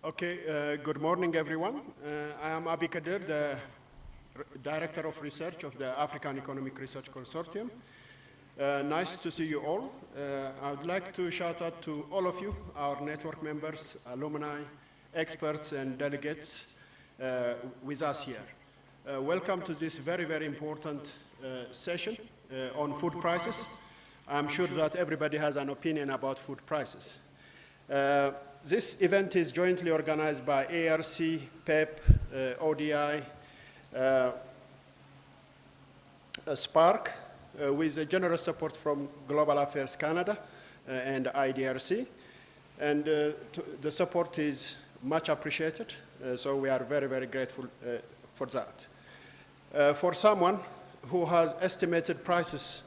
Okay, good morning, everyone. I am Abi Kadir, the Director of Research of the African Economic Research Consortium. Nice to see you all. I would like to shout out to all of you, our network members, alumni, experts, and delegates with us here. Welcome to this very, very important session on food prices. I'm sure that everybody has an opinion about food prices. This event is jointly organized by AERC, PEP, ODI, SPARC, with generous support from Global Affairs Canada and AERC. And the support is much appreciated, so we are very, very grateful for that. For someone who has estimated prices,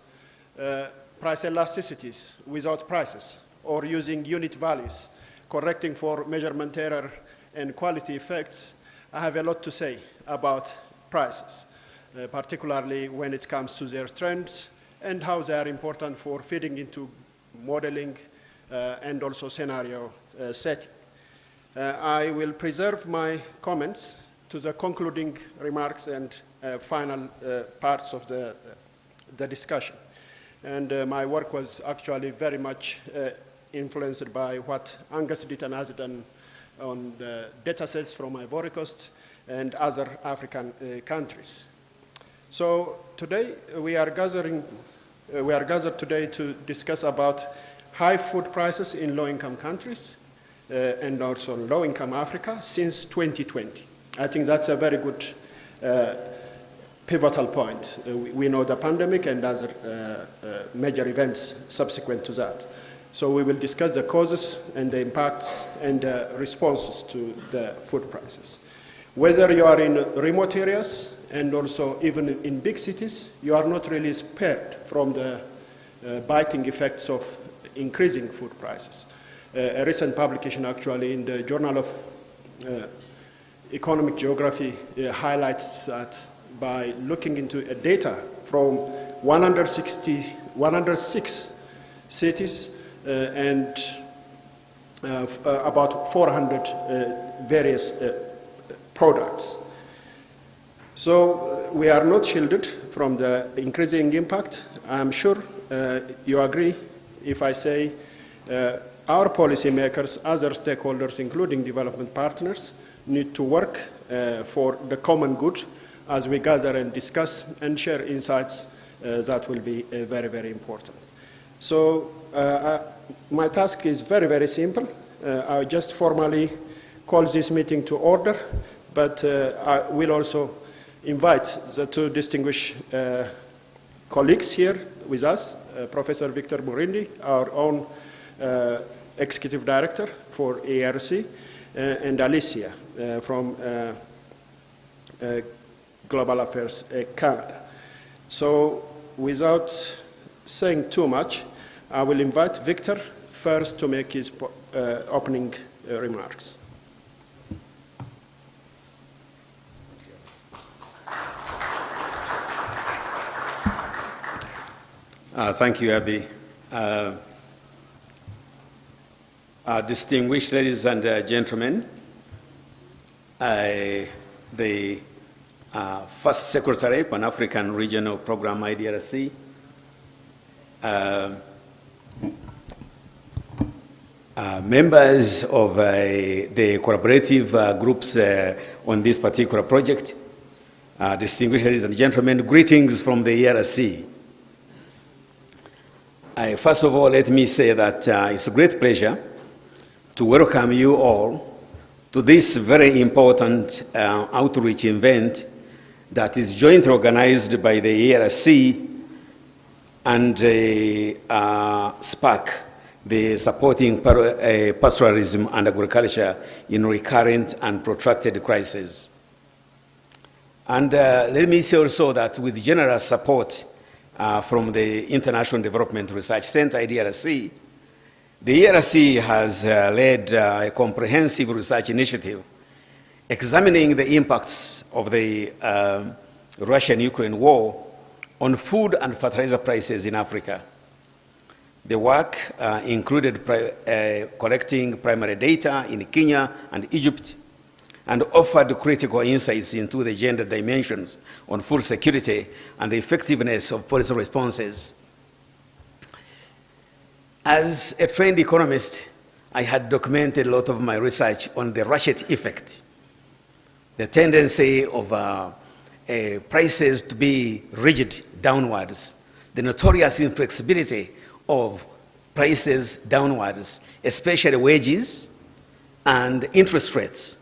price elasticities without prices, or using unit values, correcting for measurement error and quality effects, I have a lot to say about prices, particularly when it comes to their trends and how they are important for feeding into modeling and also scenario setting. I will preserve my comments to the concluding remarks and final parts of the discussion. And my work was actually very much influenced by what Angus Deaton has done on the data sets from Ivory Coast and other African countries. So today we are gathered today to discuss about high food prices in low-income countries and also low-income Africa since 2020. I think that's a very good pivotal point. We know the pandemic and other major events subsequent to that. So we will discuss the causes and the impacts and the responses to the food prices. Whether you are in remote areas and also even in big cities, you are not really spared from the biting effects of increasing food prices. A recent publication actually in the Journal of Economic Geography highlights that by looking into data from 106 cities, and about 400 various products. So we are not shielded from the increasing impact. I'm sure you agree if I say our policymakers, other stakeholders, including development partners, need to work for the common good as we gather and discuss and share insights that will be very, very important. So my task is very, very simple. I just formally call this meeting to order, but I will also invite the two distinguished colleagues here with us, Professor Victor Burindi, our own Executive Director for AERC, and Alicia from Global Affairs Canada. So without saying too much, I will invite Victor first to make his opening remarks. Thank you, Abi. Distinguished ladies and gentlemen, the First Secretary, Pan-African Regional Program, AERC, members of the collaborative groups on this particular project, distinguished ladies and gentlemen, greetings from the AERC. First of all, let me say that it's a great pleasure to welcome you all to this very important outreach event that is jointly organized by the AERC and SPARC, the supporting pastoralism and agriculture in recurrent and protracted crises. And let me say also that with generous support from the International Development Research Center, AERC, the AERC has led a comprehensive research initiative examining the impacts of the Russia-Ukraine war on food and fertilizer prices in Africa. The work included collecting primary data in Kenya and Egypt and offered critical insights into the gender dimensions on food security and the effectiveness of policy responses. As a trained economist, I had documented a lot of my research on the ratchet effect, the tendency of prices to be rigid downwards, the notorious inflexibility of prices downwards, especially wages and interest rates.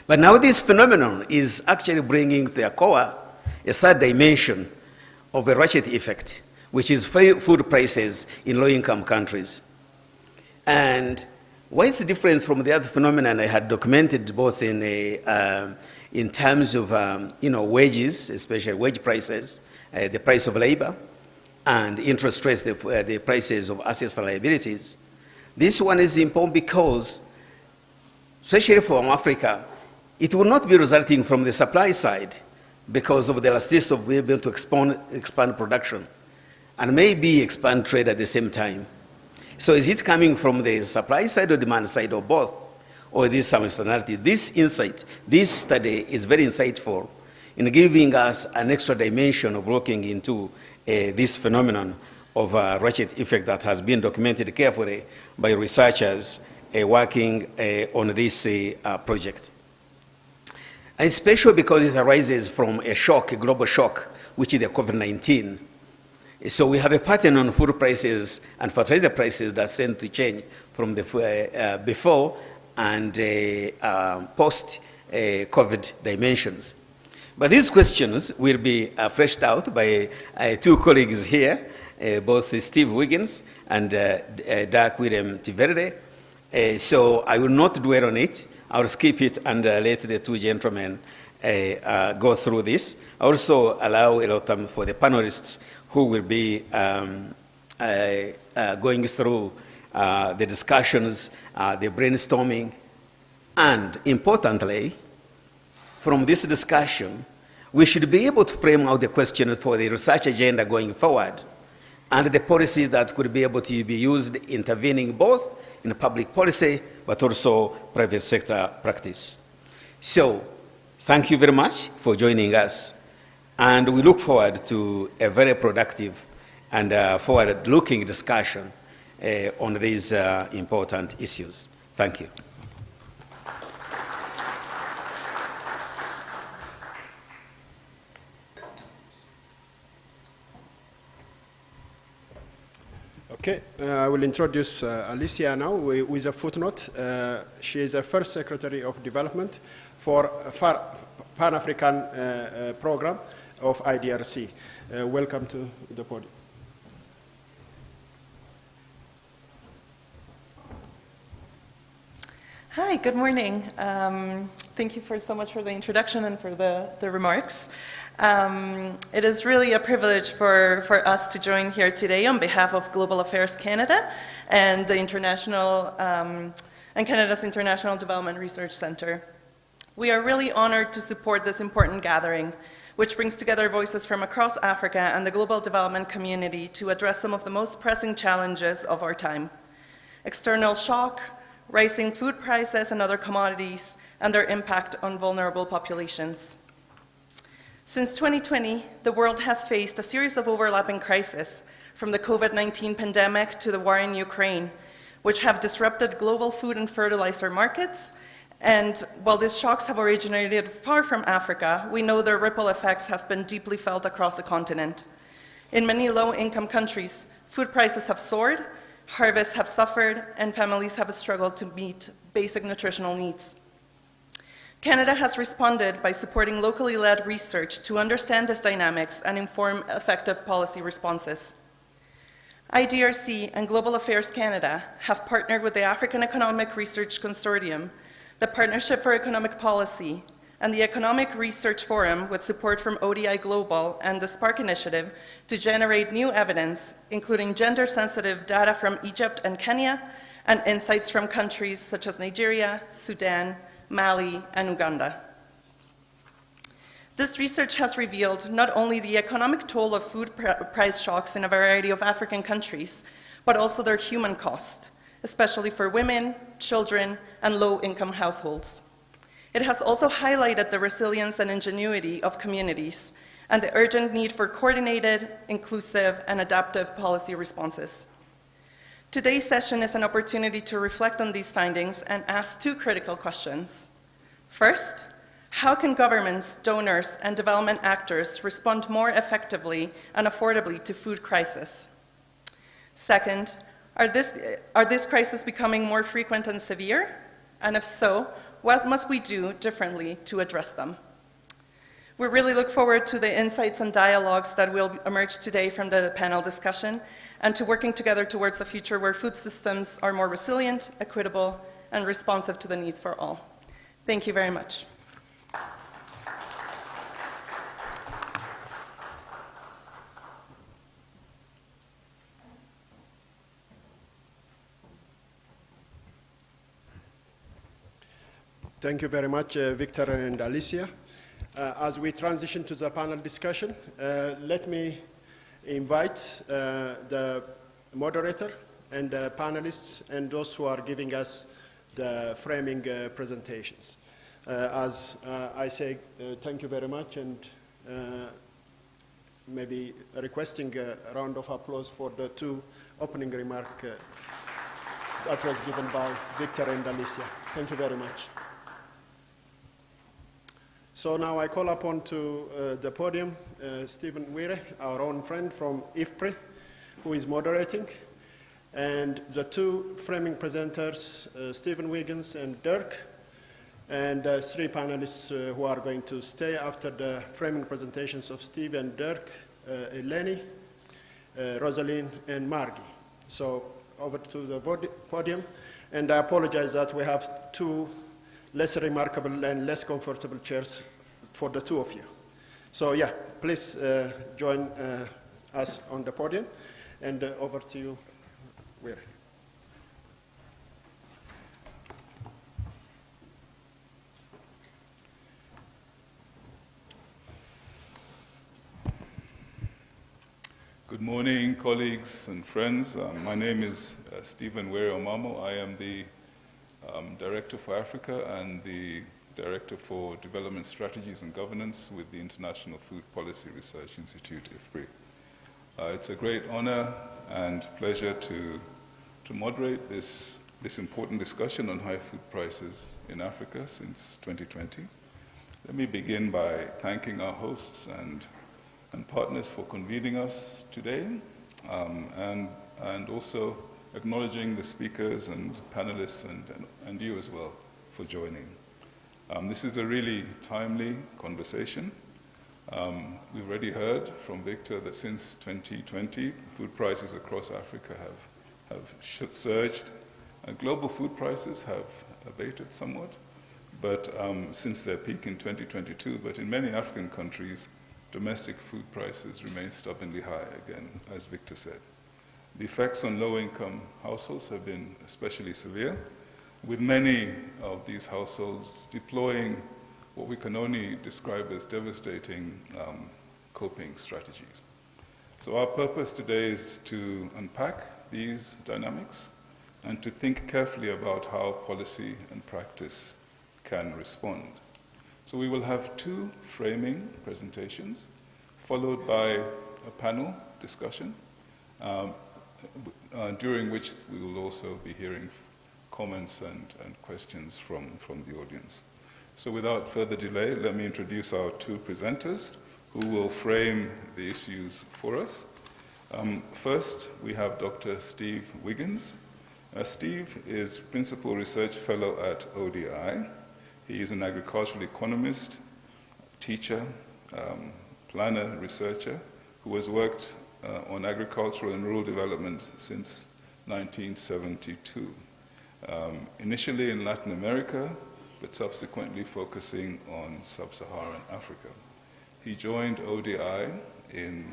But now this phenomenon is actually bringing to their core a third dimension of a ratchet effect, which is food prices in low-income countries. And what is the difference from the other phenomenon I had documented both in terms of wages, especially wage prices, the price of labor, and interest rates, the prices of assets and liabilities. This one is important because, especially from Africa, it will not be resulting from the supply side because of the elasticity of being able to expand production and maybe expand trade at the same time. So is it coming from the supply side or demand side or both? Or is this some externality? This insight, this study is very insightful in giving us an extra dimension of looking into this phenomenon of ratchet effect that has been documented carefully by researchers working on this project. And especially because it arises from a shock, a global shock, which is the COVID-19. So we have a pattern on food prices and fertilizer prices that tend to change from the before and post-COVID dimensions. But these questions will be fleshed out by two colleagues here, both Steve Wiggins and Dirk Willem Tiverde. So I will not dwell on it. I'll skip it and let the two gentlemen go through this. I also allow a lot of time for the panelists who will be going through the discussions, the brainstorming, and importantly, from this discussion, we should be able to frame out the question for the research agenda going forward and the policy that could be able to be used intervening both in public policy but also private sector practice. So, thank you very much for joining us. And we look forward to a very productive and forward-looking discussion on these important issues. Thank you. Okay, I will introduce Alicia now with a footnote. She is the first Secretary of Development for Pan-African Program of AERC. Welcome to the podium. Hi, good morning. Thank you so much for the introduction and for the remarks. It is really a privilege for us to join here today on behalf of Global Affairs Canada and the Canada's International Development Research Centre. We are really honored to support this important gathering, which brings together voices from across Africa and the global development community to address some of the most pressing challenges of our time: external shock, rising food prices and other commodities, and their impact on vulnerable populations. Since 2020, the world has faced a series of overlapping crises, from the COVID-19 pandemic to the war in Ukraine, which have disrupted global food and fertilizer markets. And while these shocks have originated far from Africa, we know their ripple effects have been deeply felt across the continent. In many low-income countries, food prices have soared, harvests have suffered, and families have struggled to meet basic nutritional needs. Canada has responded by supporting locally led research to understand these dynamics and inform effective policy responses. AERC and Global Affairs Canada have partnered with the African Economic Research Consortium, the Partnership for Economic Policy, and the Economic Research Forum with support from ODI Global and the SPARC initiative to generate new evidence, including gender-sensitive data from Egypt and Kenya, and insights from countries such as Nigeria, Sudan, Mali, and Uganda. This research has revealed not only the economic toll of food price shocks in a variety of African countries, but also their human cost, especially for women, children, and low-income households. It has also highlighted the resilience and ingenuity of communities and the urgent need for coordinated, inclusive, and adaptive policy responses. Today's session is an opportunity to reflect on these findings and ask two critical questions. First, how can governments, donors, and development actors respond more effectively and affordably to food crisis? Second, are these crises becoming more frequent and severe? And if so, what must we do differently to address them? We really look forward to the insights and dialogues that will emerge today from the panel discussion and to working together towards a future where food systems are more resilient, equitable, and responsive to the needs for all. Thank you very much. Thank you very much, Victor and Alicia. As we transition to the panel discussion, let me invite the moderator and the panelists and those who are giving us the framing presentations. As I say, thank you very much, and maybe requesting a round of applause for the two opening remarks that was given by Victor and Alicia. Thank you very much. So now I call upon to the podium Stephen Wire, our own friend from IFPRI, who is moderating, and the two framing presenters, Stephen Wiggins and Dirk, and three panelists who are going to stay after the framing presentations of Steve and Dirk, Eleni, Rosalind, and Margie. So over to the podium, and I apologize that we have two less remarkable and less comfortable chairs for the two of you. So yeah, please join us on the podium, and over to you, Wire. Good morning, colleagues and friends. My name is Stephen Wire Omamo. I am the Director for Africa and the Director for Development Strategies and Governance with the International Food Policy Research Institute, IFPRI. It's a great honor and pleasure to moderate this important discussion on high food prices in Africa since 2020. Let me begin by thanking our hosts and partners for convening us today, and also acknowledging the speakers and panelists and you as well for joining. This is a really timely conversation. We've already heard from Victor that since 2020, food prices across Africa have surged. Global food prices have abated somewhat, but since their peak in 2022, but in many African countries, domestic food prices remain stubbornly high, again, as Victor said. The effects on low-income households have been especially severe, with many of these households deploying what we can only describe as devastating coping strategies. So our purpose today is to unpack these dynamics and to think carefully about how policy and practice can respond. So we will have two framing presentations, followed by a panel discussion, during which we will also be hearing comments and questions from the audience. So without further delay, let me introduce our two presenters who will frame the issues for us. First, we have Dr. Steve Wiggins. Steve is Principal Research Fellow at ODI. He is an agricultural economist, teacher, planner, researcher, who has worked on agricultural and rural development since 1972. Initially in Latin America, but subsequently focusing on sub-Saharan Africa. He joined ODI in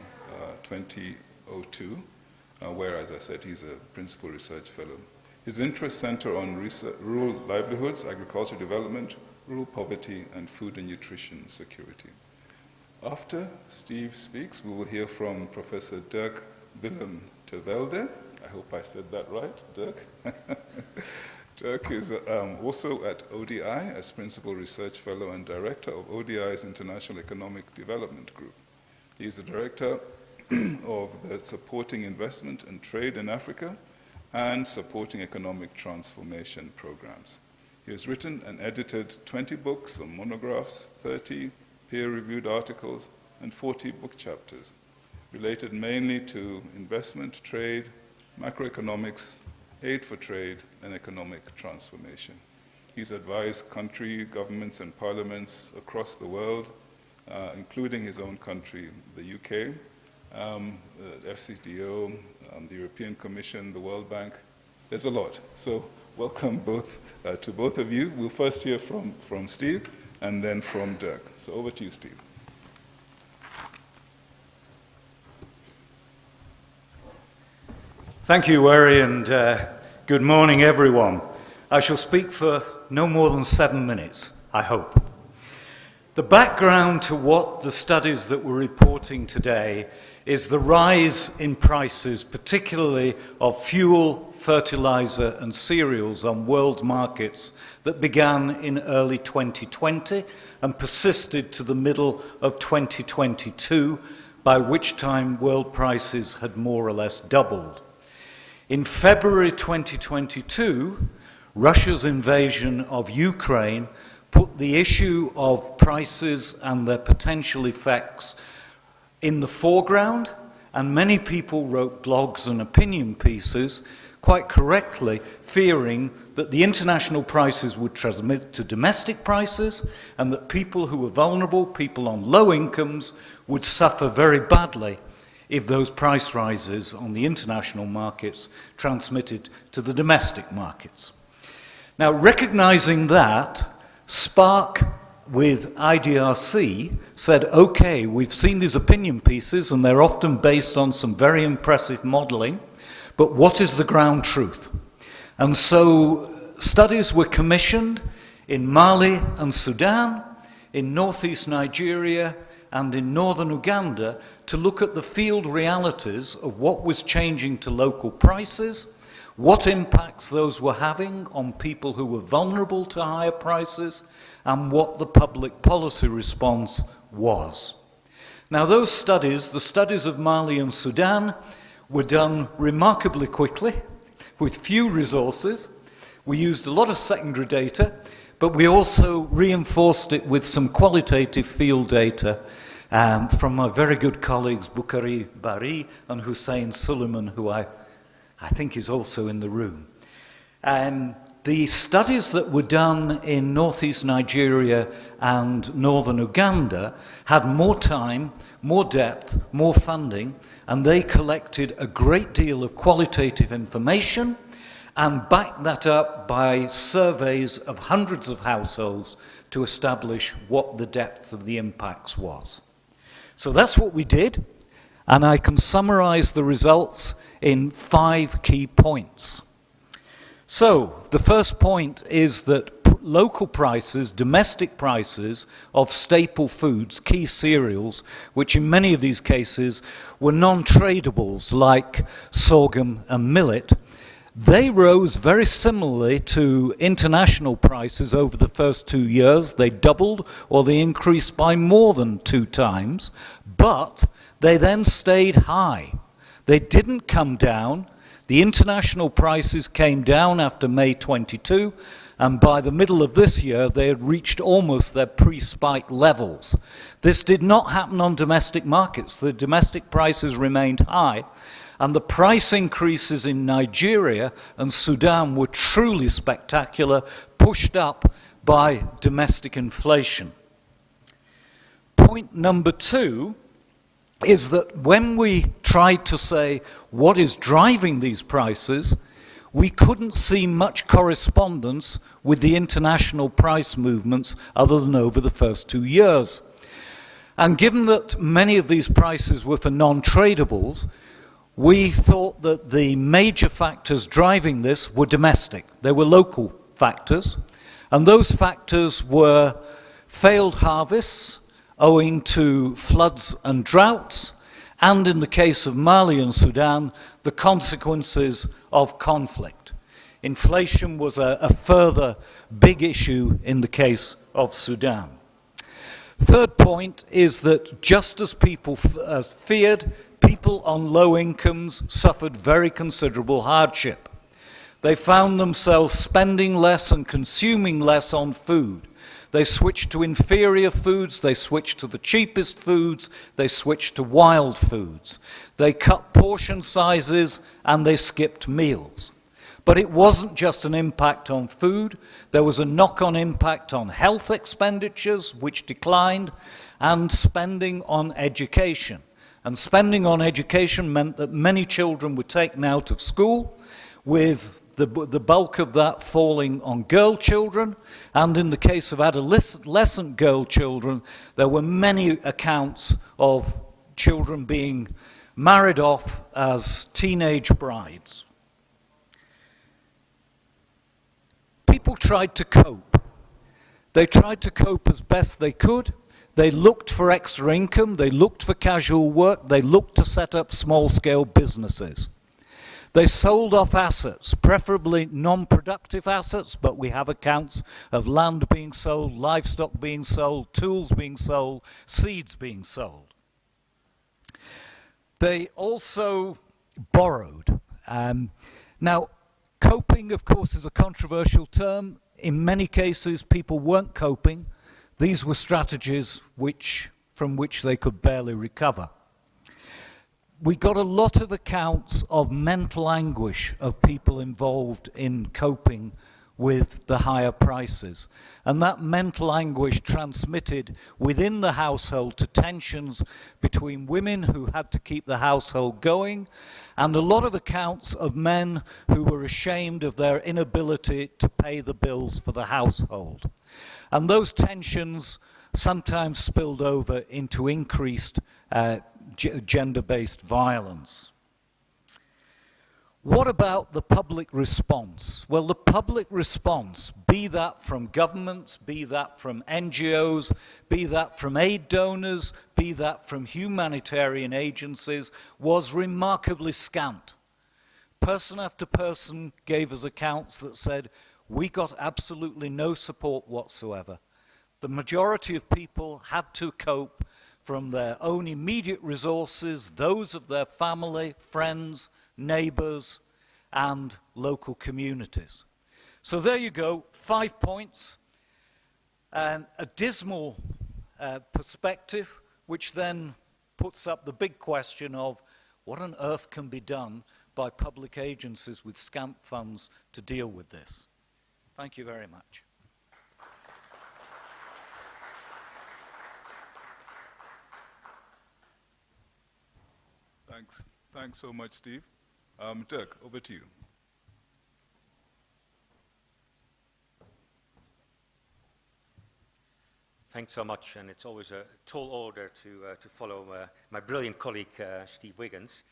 2002, where, as I said, he's a principal research fellow. His interests center on rural livelihoods, agricultural development, rural poverty, and food and nutrition security. After Steve speaks, we will hear from Professor Dirk Willem Tervelde. I hope I said that right, Dirk. Dirk is also at ODI as Principal Research Fellow and Director of ODI's International Economic Development Group. He is the Director of the Supporting Investment and Trade in Africa and Supporting Economic Transformation Programs. He has written and edited 20 books or monographs, 30 peer-reviewed articles, and 40 book chapters, related mainly to investment, trade, macroeconomics, aid for trade, and economic transformation. He's advised country governments and parliaments across the world, including his own country, the UK, FCDO, the European Commission, the World Bank. There's a lot. So welcome to both of you. We'll first hear from Steve and then from Dirk. So over to you, Steve. Thank you, Weri, and good morning, everyone. I shall speak for no more than 7 minutes, I hope. The background to what the studies that we're reporting today is the rise in prices, particularly of fuel, fertilizer, and cereals on world markets that began in early 2020 and persisted to the middle of 2022, by which time world prices had more or less doubled. In February 2022, Russia's invasion of Ukraine put the issue of prices and their potential effects in the foreground, and many people wrote blogs and opinion pieces, quite correctly, fearing that the international prices would transmit to domestic prices and that people who were vulnerable, people on low incomes, would suffer very badly if those price rises on the international markets transmitted to the domestic markets. Now, recognizing that, SPARC with IDRC said, okay, we've seen these opinion pieces and they're often based on some very impressive modeling, but what is the ground truth? And so studies were commissioned in Mali and Sudan, in northeast Nigeria, and in northern Uganda to look at the field realities of what was changing to local prices, what impacts those were having on people who were vulnerable to higher prices, and what the public policy response was. Now, those studies, the studies of Mali and Sudan, were done remarkably quickly, with few resources. We used a lot of secondary data, but we also reinforced it with some qualitative field data from my very good colleagues Bukhari Bari and Hussein Suleiman, who I think is also in the room. The studies that were done in northeast Nigeria and northern Uganda had more time, more depth, more funding, and they collected a great deal of qualitative information and backed that up by surveys of hundreds of households to establish what the depth of the impacts was. So that's what we did, and I can summarize the results in 5 key points. So the first point is that local prices, domestic prices of staple foods, key cereals, which in many of these cases were non-tradables like sorghum and millet, they rose very similarly to international prices over the first 2 years. They doubled or they increased by more than 2 times, but they then stayed high. They didn't come down. The international prices came down after May 22, and by the middle of this year, they had reached almost their pre-spike levels. This did not happen on domestic markets. The domestic prices remained high, and the price increases in Nigeria and Sudan were truly spectacular, pushed up by domestic inflation. Point number 2 is that when we tried to say what is driving these prices, we couldn't see much correspondence with the international price movements other than over the first 2 years. And given that many of these prices were for non-tradables, we thought that the major factors driving this were domestic. They were local factors, and those factors were failed harvests, owing to floods and droughts, and in the case of Mali and Sudan, the consequences of conflict. Inflation was a further big issue in the case of Sudan. Third point is that just as people feared, people on low incomes suffered very considerable hardship. They found themselves spending less and consuming less on food. They switched to inferior foods, they switched to the cheapest foods, they switched to wild foods. They cut portion sizes and they skipped meals. But it wasn't just an impact on food, there was a knock-on impact on health expenditures, which declined, and spending on education. And spending on education meant that many children were taken out of school, with the bulk of that falling on girl children, and in the case of adolescent girl children, there were many accounts of children being married off as teenage brides. People tried to cope. They tried to cope as best they could. They looked for extra income, they looked for casual work, they looked to set up small-scale businesses. They sold off assets, preferably non-productive assets, but we have accounts of land being sold, livestock being sold, tools being sold, seeds being sold. They also borrowed. Now, coping, of course, is a controversial term. In many cases, people weren't coping. These were strategies from which they could barely recover. We got a lot of accounts of mental anguish of people involved in coping with the higher prices. And that mental anguish transmitted within the household to tensions between women who had to keep the household going, and a lot of accounts of men who were ashamed of their inability to pay the bills for the household. And those tensions sometimes spilled over into increased gender-based violence. What about the public response? Well, the public response, be that from governments, be that from NGOs, be that from aid donors, be that from humanitarian agencies, was remarkably scant. Person after person gave us accounts that said, we got absolutely no support whatsoever. The majority of people had to cope from their own immediate resources, those of their family, friends, neighbors, and local communities. So there you go, 5 points, and a dismal perspective, which then puts up the big question of what on earth can be done by public agencies with scant funds to deal with this. Thank you very much. Thanks so much, Steve. Dirk, over to you. Thanks so much, and it's always a tall order to follow my brilliant colleague, Steve Wiggins.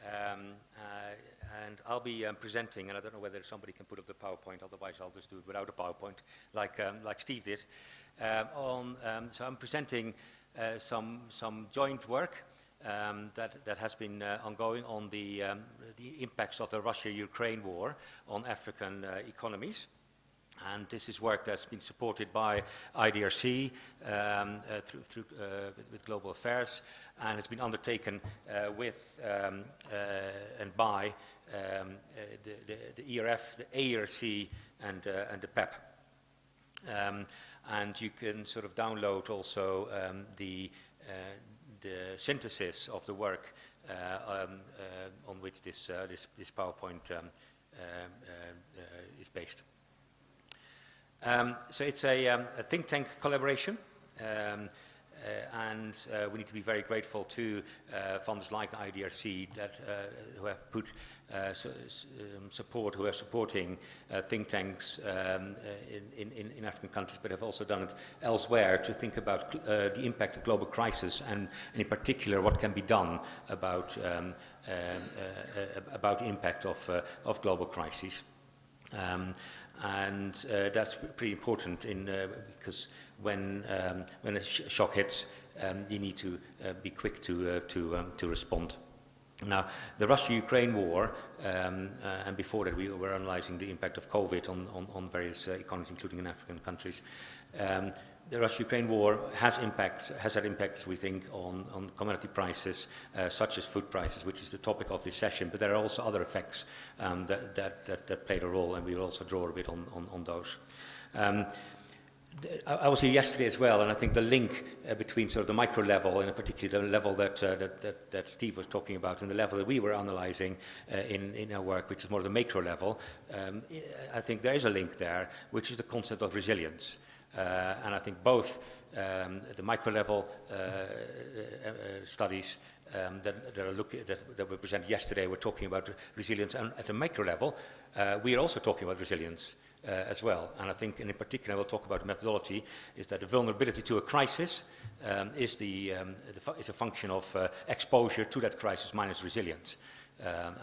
And I'll be presenting, and I don't know whether somebody can put up the PowerPoint, otherwise I'll just do it without a PowerPoint, like Steve did. So I'm presenting some joint work that has been ongoing on the impacts of the Russia-Ukraine war on African economies. And this is work that's been supported by IDRC with Global Affairs, and it's been undertaken with and by the ERF, the AERC, and the PEP. And you can sort of download also the synthesis of the work on which this PowerPoint is based. So it's a think tank collaboration, and we need to be very grateful to funds like the IDRC that who have put support, who are supporting think tanks in African countries, but have also done it elsewhere to think about the impact of global crisis, and in particular what can be done about the impact of global crises. And that's pretty important because when a shock hits, you need to be quick to respond. Now, the Russia-Ukraine war, and before that we were analysing the impact of COVID on various economies, including in African countries. The Russia-Ukraine war has had impacts, we think, on commodity prices, such as food prices, which is the topic of this session. But there are also other effects that played a role, and we will also draw a bit on those. I was here yesterday as well, and I think the link between sort of the micro level, and in particular the level that Steve was talking about, and the level that we were analysing in our work, which is more the macro level, I think there is a link there, which is the concept of resilience. And I think both the micro level studies that were presented yesterday were talking about resilience, and at the macro level, we are also talking about resilience as well. And I think, and in particular, we'll talk about methodology, is that the vulnerability to a crisis is a function of exposure to that crisis minus resilience.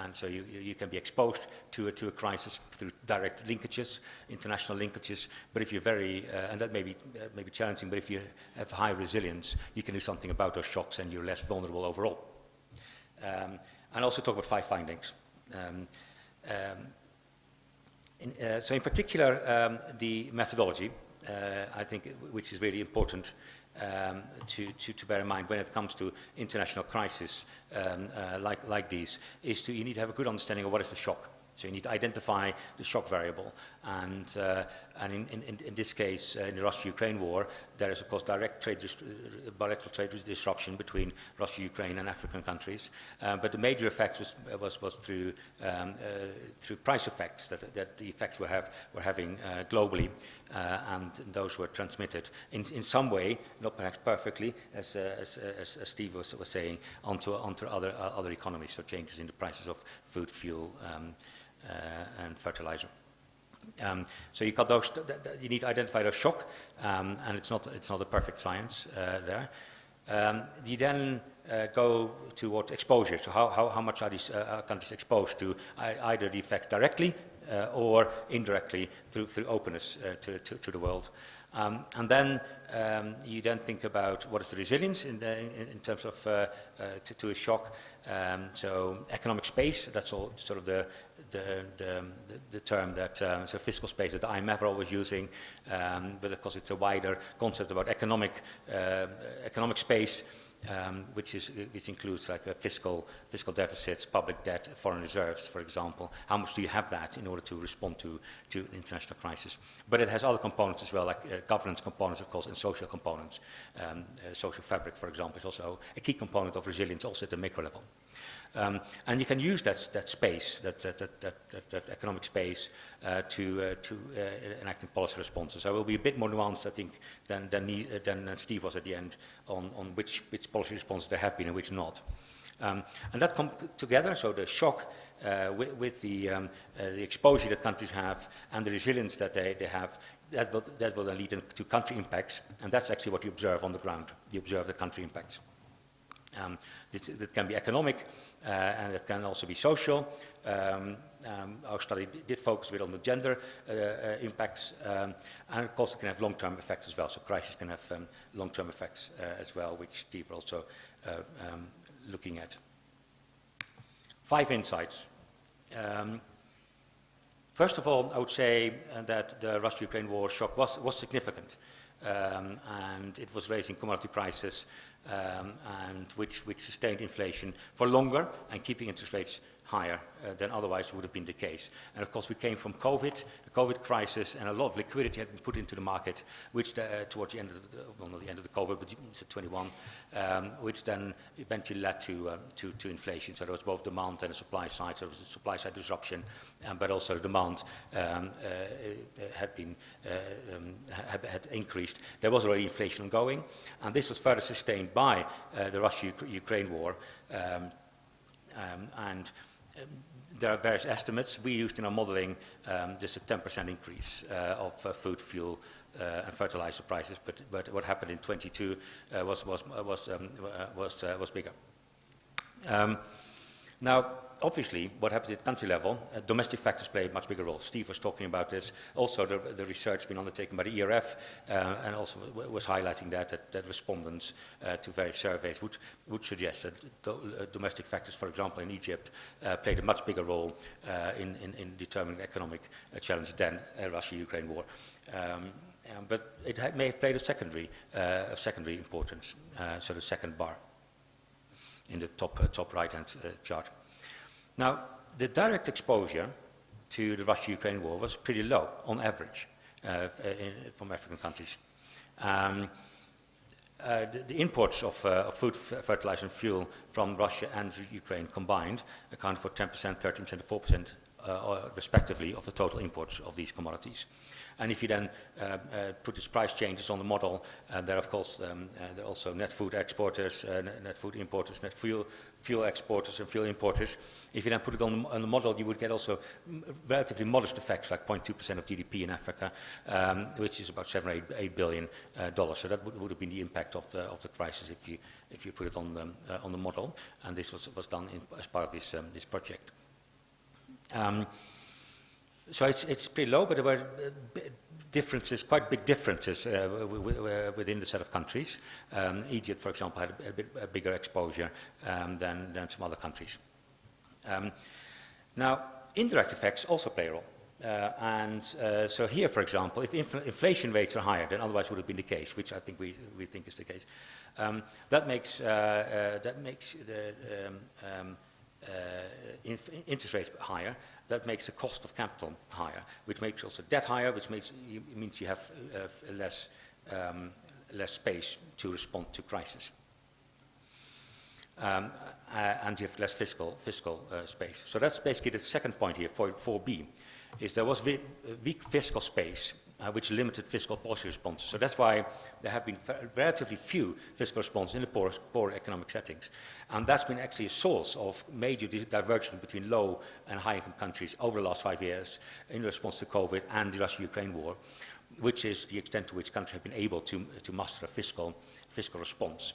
And so you can be exposed to a crisis through direct linkages, international linkages, but if you're and that may be challenging, but if you have high resilience, you can do something about those shocks and you're less vulnerable overall. And also talk about 5 findings. So in particular, the methodology, I think, which is really important to bear in mind when it comes to international crises like these, is you need to have a good understanding of what is the shock. So you need to identify the shock variable, and in this case, in the Russia-Ukraine war, there is of course bilateral trade disruption between Russia, Ukraine, and African countries. But the major effect was through price effects that the effects were having globally, and those were transmitted in some way, not perhaps perfectly, as Steve was saying, onto other economies. So changes in the prices of food, fuel, and fertilizer. So you got those. You need to identify those shock, and it's not a perfect science there. You then go to what exposure. So how much are these countries exposed to either the effect directly or indirectly through openness to the world. And then you then think about what is the resilience in terms of to a shock. So economic space, that's all sort of the term that so fiscal space that the IMF are always using, but of course it's a wider concept about economic space. Which includes like fiscal deficits, public debt, foreign reserves, for example. How much do you have that in order to respond to an international crisis? But it has other components as well, like governance components, of course, and social components. Social fabric, for example, is also a key component of resilience, also at the macro level. And you can use that space, that economic space, to enacting policy responses. I will be a bit more nuanced, I think, than Steve was at the end on which policy responses there have been and which not. And that comes together, so the shock with the exposure that countries have and the resilience that they have, that will then lead to country impacts, and that's actually what you observe on the ground. You observe the country impacts. That can be economic, and it can also be social. Our study did focus a bit on the gender impacts, and of course it can have long-term effects as well. So crisis can have long-term effects as well, which Steve was also looking at. 5 insights. First of all, I would say that the Russia-Ukraine war shock was significant, and it was raising commodity prices, and which sustained inflation for longer and keeping interest rates higher than otherwise would have been the case. And of course we came from the COVID crisis, and a lot of liquidity had been put into the market, which towards the end of not the end of the COVID, but 21, which then eventually led to inflation. So there was both demand and a supply side. So there was a supply side disruption, but also the demand had increased. There was already inflation ongoing, and this was further sustained by the Russia-Ukraine war. And there are various estimates. We used in our modeling just a 10% increase of food, fuel, and fertilizer prices, but what happened in 22 was bigger. Now, obviously, what happens at country level, domestic factors play a much bigger role. Steve was talking about this. Also, the research being undertaken by the ERF and also was highlighting that respondents to various surveys would suggest that domestic factors, for example, in Egypt, played a much bigger role in determining the economic challenge than the Russia-Ukraine war. But it may have played a secondary importance, so the second bar in the top right-hand chart. Now, the direct exposure to the Russia-Ukraine war was pretty low on average from African countries. The imports of food, fertilizer and fuel from Russia and Ukraine combined accounted for 10%, 13% and 4% respectively of the total imports of these commodities. And if you then put these price changes on the model, there are of course there are also net food exporters, net food importers, net fuel exporters and fuel importers. If you then put it on the model, you would get also relatively modest effects, like 0.2% of GDP in Africa, which is about $7 or $8 billion. So that would have been the impact of the crisis if you put it on the model. And this was done as part of this project. So it's pretty low, but there were differences, quite big differences within the set of countries. Egypt, for example, had a bigger exposure than some other countries. Now, indirect effects also play a role. So here, for example, if inflation rates are higher than otherwise would have been the case, which I think we think is the case, that makes the interest rates higher. That makes the cost of capital higher, which makes also debt higher, which means you have less space to respond to crisis. And you have less fiscal space. So that's basically the second point here, 4B, is there was weak fiscal space, which limited fiscal policy responses. So that's why there have been relatively few fiscal responses in the poor economic settings. And that's been actually a source of major divergence between low and high income countries over the last 5 years in response to COVID and the Russia-Ukraine war, which is the extent to which countries have been able to muster a fiscal response.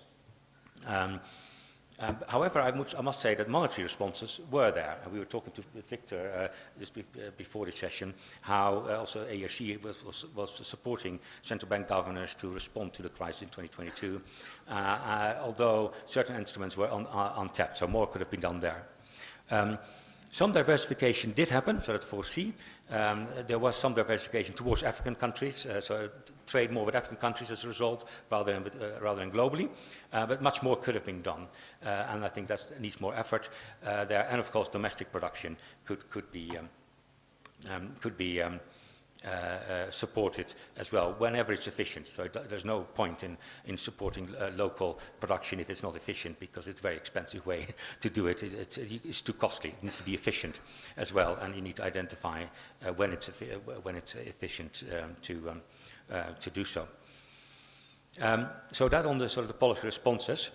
However, I must say that monetary responses were there. And we were talking to Victor just before the session, how also AERC was supporting central bank governors to respond to the crisis in 2022, although certain instruments were untapped, so more could have been done there. Some diversification did happen, so that's 4C. There was some diversification towards African countries, so trade more with African countries as a result, rather than globally. But much more could have been done, and I think that needs more effort there. And of course, domestic production could be supported as well whenever it's efficient. So there's no point in supporting local production if it's not efficient, because it's a very expensive way to do it. It's too costly. It needs to be efficient as well, and you need to identify when it's efficient to do so. So that on the sort of the policy responses.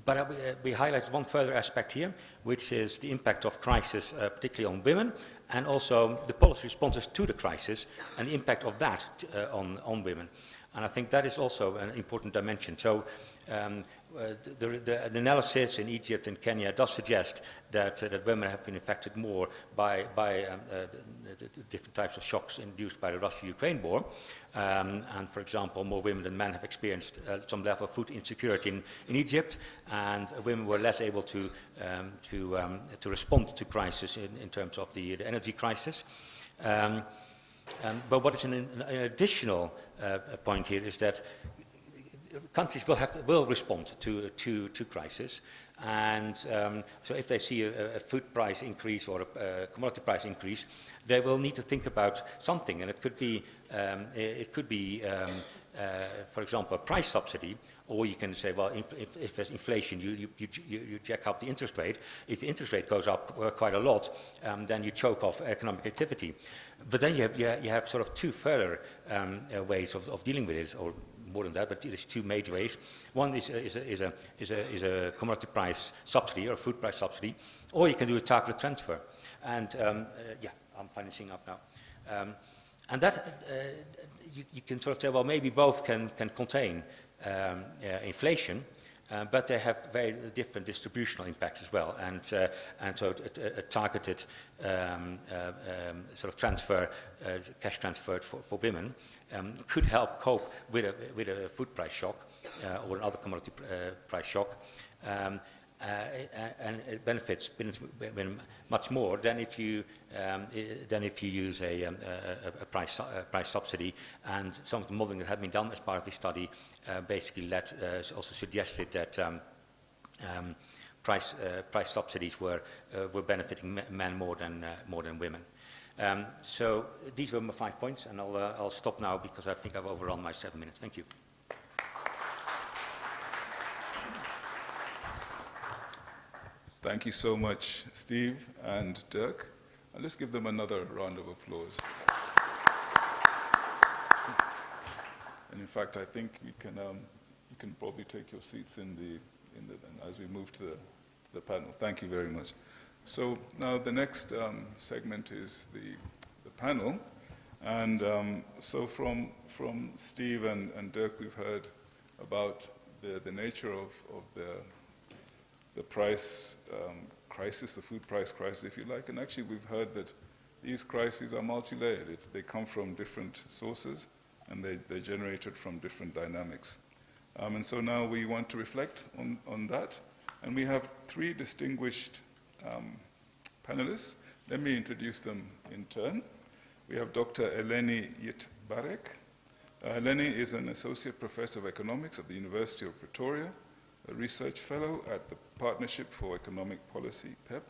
But we highlighted one further aspect here, which is the impact of crisis, particularly on women, and also the policy responses to the crisis and the impact of that on women. And I think that is also an important dimension. So the analysis in Egypt and Kenya does suggest that women have been affected more by the different types of shocks induced by the Russia-Ukraine war. And for example, more women than men have experienced some level of food insecurity in Egypt, and women were less able to respond to crisis in terms of the energy crisis. But what is an additional point here is that countries will respond to crisis, and so if they see a food price increase or a commodity price increase, they will need to think about something, and it could be for example, a price subsidy, or you can say, well, if there's inflation, you jack up the interest rate. If the interest rate goes up quite a lot, then you choke off economic activity. But then you have sort of two further ways of dealing with it, or more than that, but there's two major ways. One is a commodity price subsidy or a food price subsidy, or you can do a targeted transfer. And yeah, I'm finishing up now. And that you can sort of say, well, maybe both can contain inflation, but they have very different distributional impacts as well, and so a targeted sort of transfer, cash transfer for women could help cope with a food price shock or another commodity price shock. And it benefits women much more than if you use a price subsidy. And some of the modelling that had been done as part of this study basically also suggested that price subsidies were benefiting men more than women. So these were my 5 points, and I'll stop now because I think I've overrun my 7 minutes. Thank you. Thank you so much, Steve and Dirk. And let's give them another round of applause. And in fact, I think you can probably take your seats as we move to the panel. Thank you very much. So now the next segment is the panel. And so from Steve and Dirk, we've heard about the nature of the price crisis, the food price crisis, if you like. And actually, we've heard that these crises are multi-layered. They come from different sources, and they're generated from different dynamics. And so now we want to reflect on that. And we have 3 distinguished panelists. Let me introduce them in turn. We have Dr. Eleni Yitbarek. Eleni is an associate professor of economics at the University of Pretoria, a research fellow at the Partnership for Economic Policy, PEP,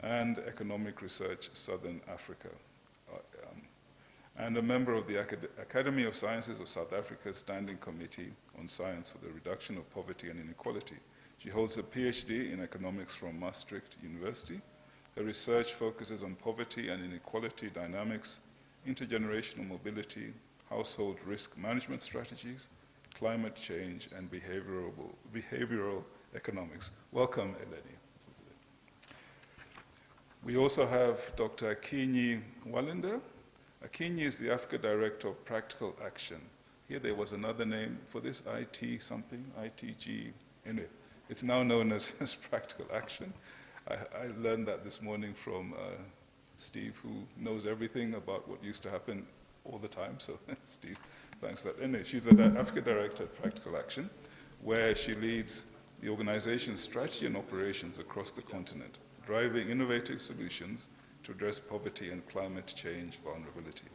and Economic Research Southern Africa, and a member of the Academy of Sciences of South Africa's Standing Committee on Science for the Reduction of Poverty and Inequality. She holds a PhD in economics from Maastricht University. Her research focuses on poverty and inequality dynamics, intergenerational mobility, household risk management strategies, climate change, and behavioral economics. Welcome, Eleni. We also have Dr. Akinyi Wallinder. Akinyi is the Africa Director of Practical Action. Here there was another name for this, IT something, ITG in it. It's now known as Practical Action. I learned that this morning from Steve, who knows everything about what used to happen all the time, so Steve, thanks for that. Anyway, she's the Africa Director at Practical Action, where she leads the organization's strategy and operations across the continent, driving innovative solutions to address poverty and climate change vulnerability.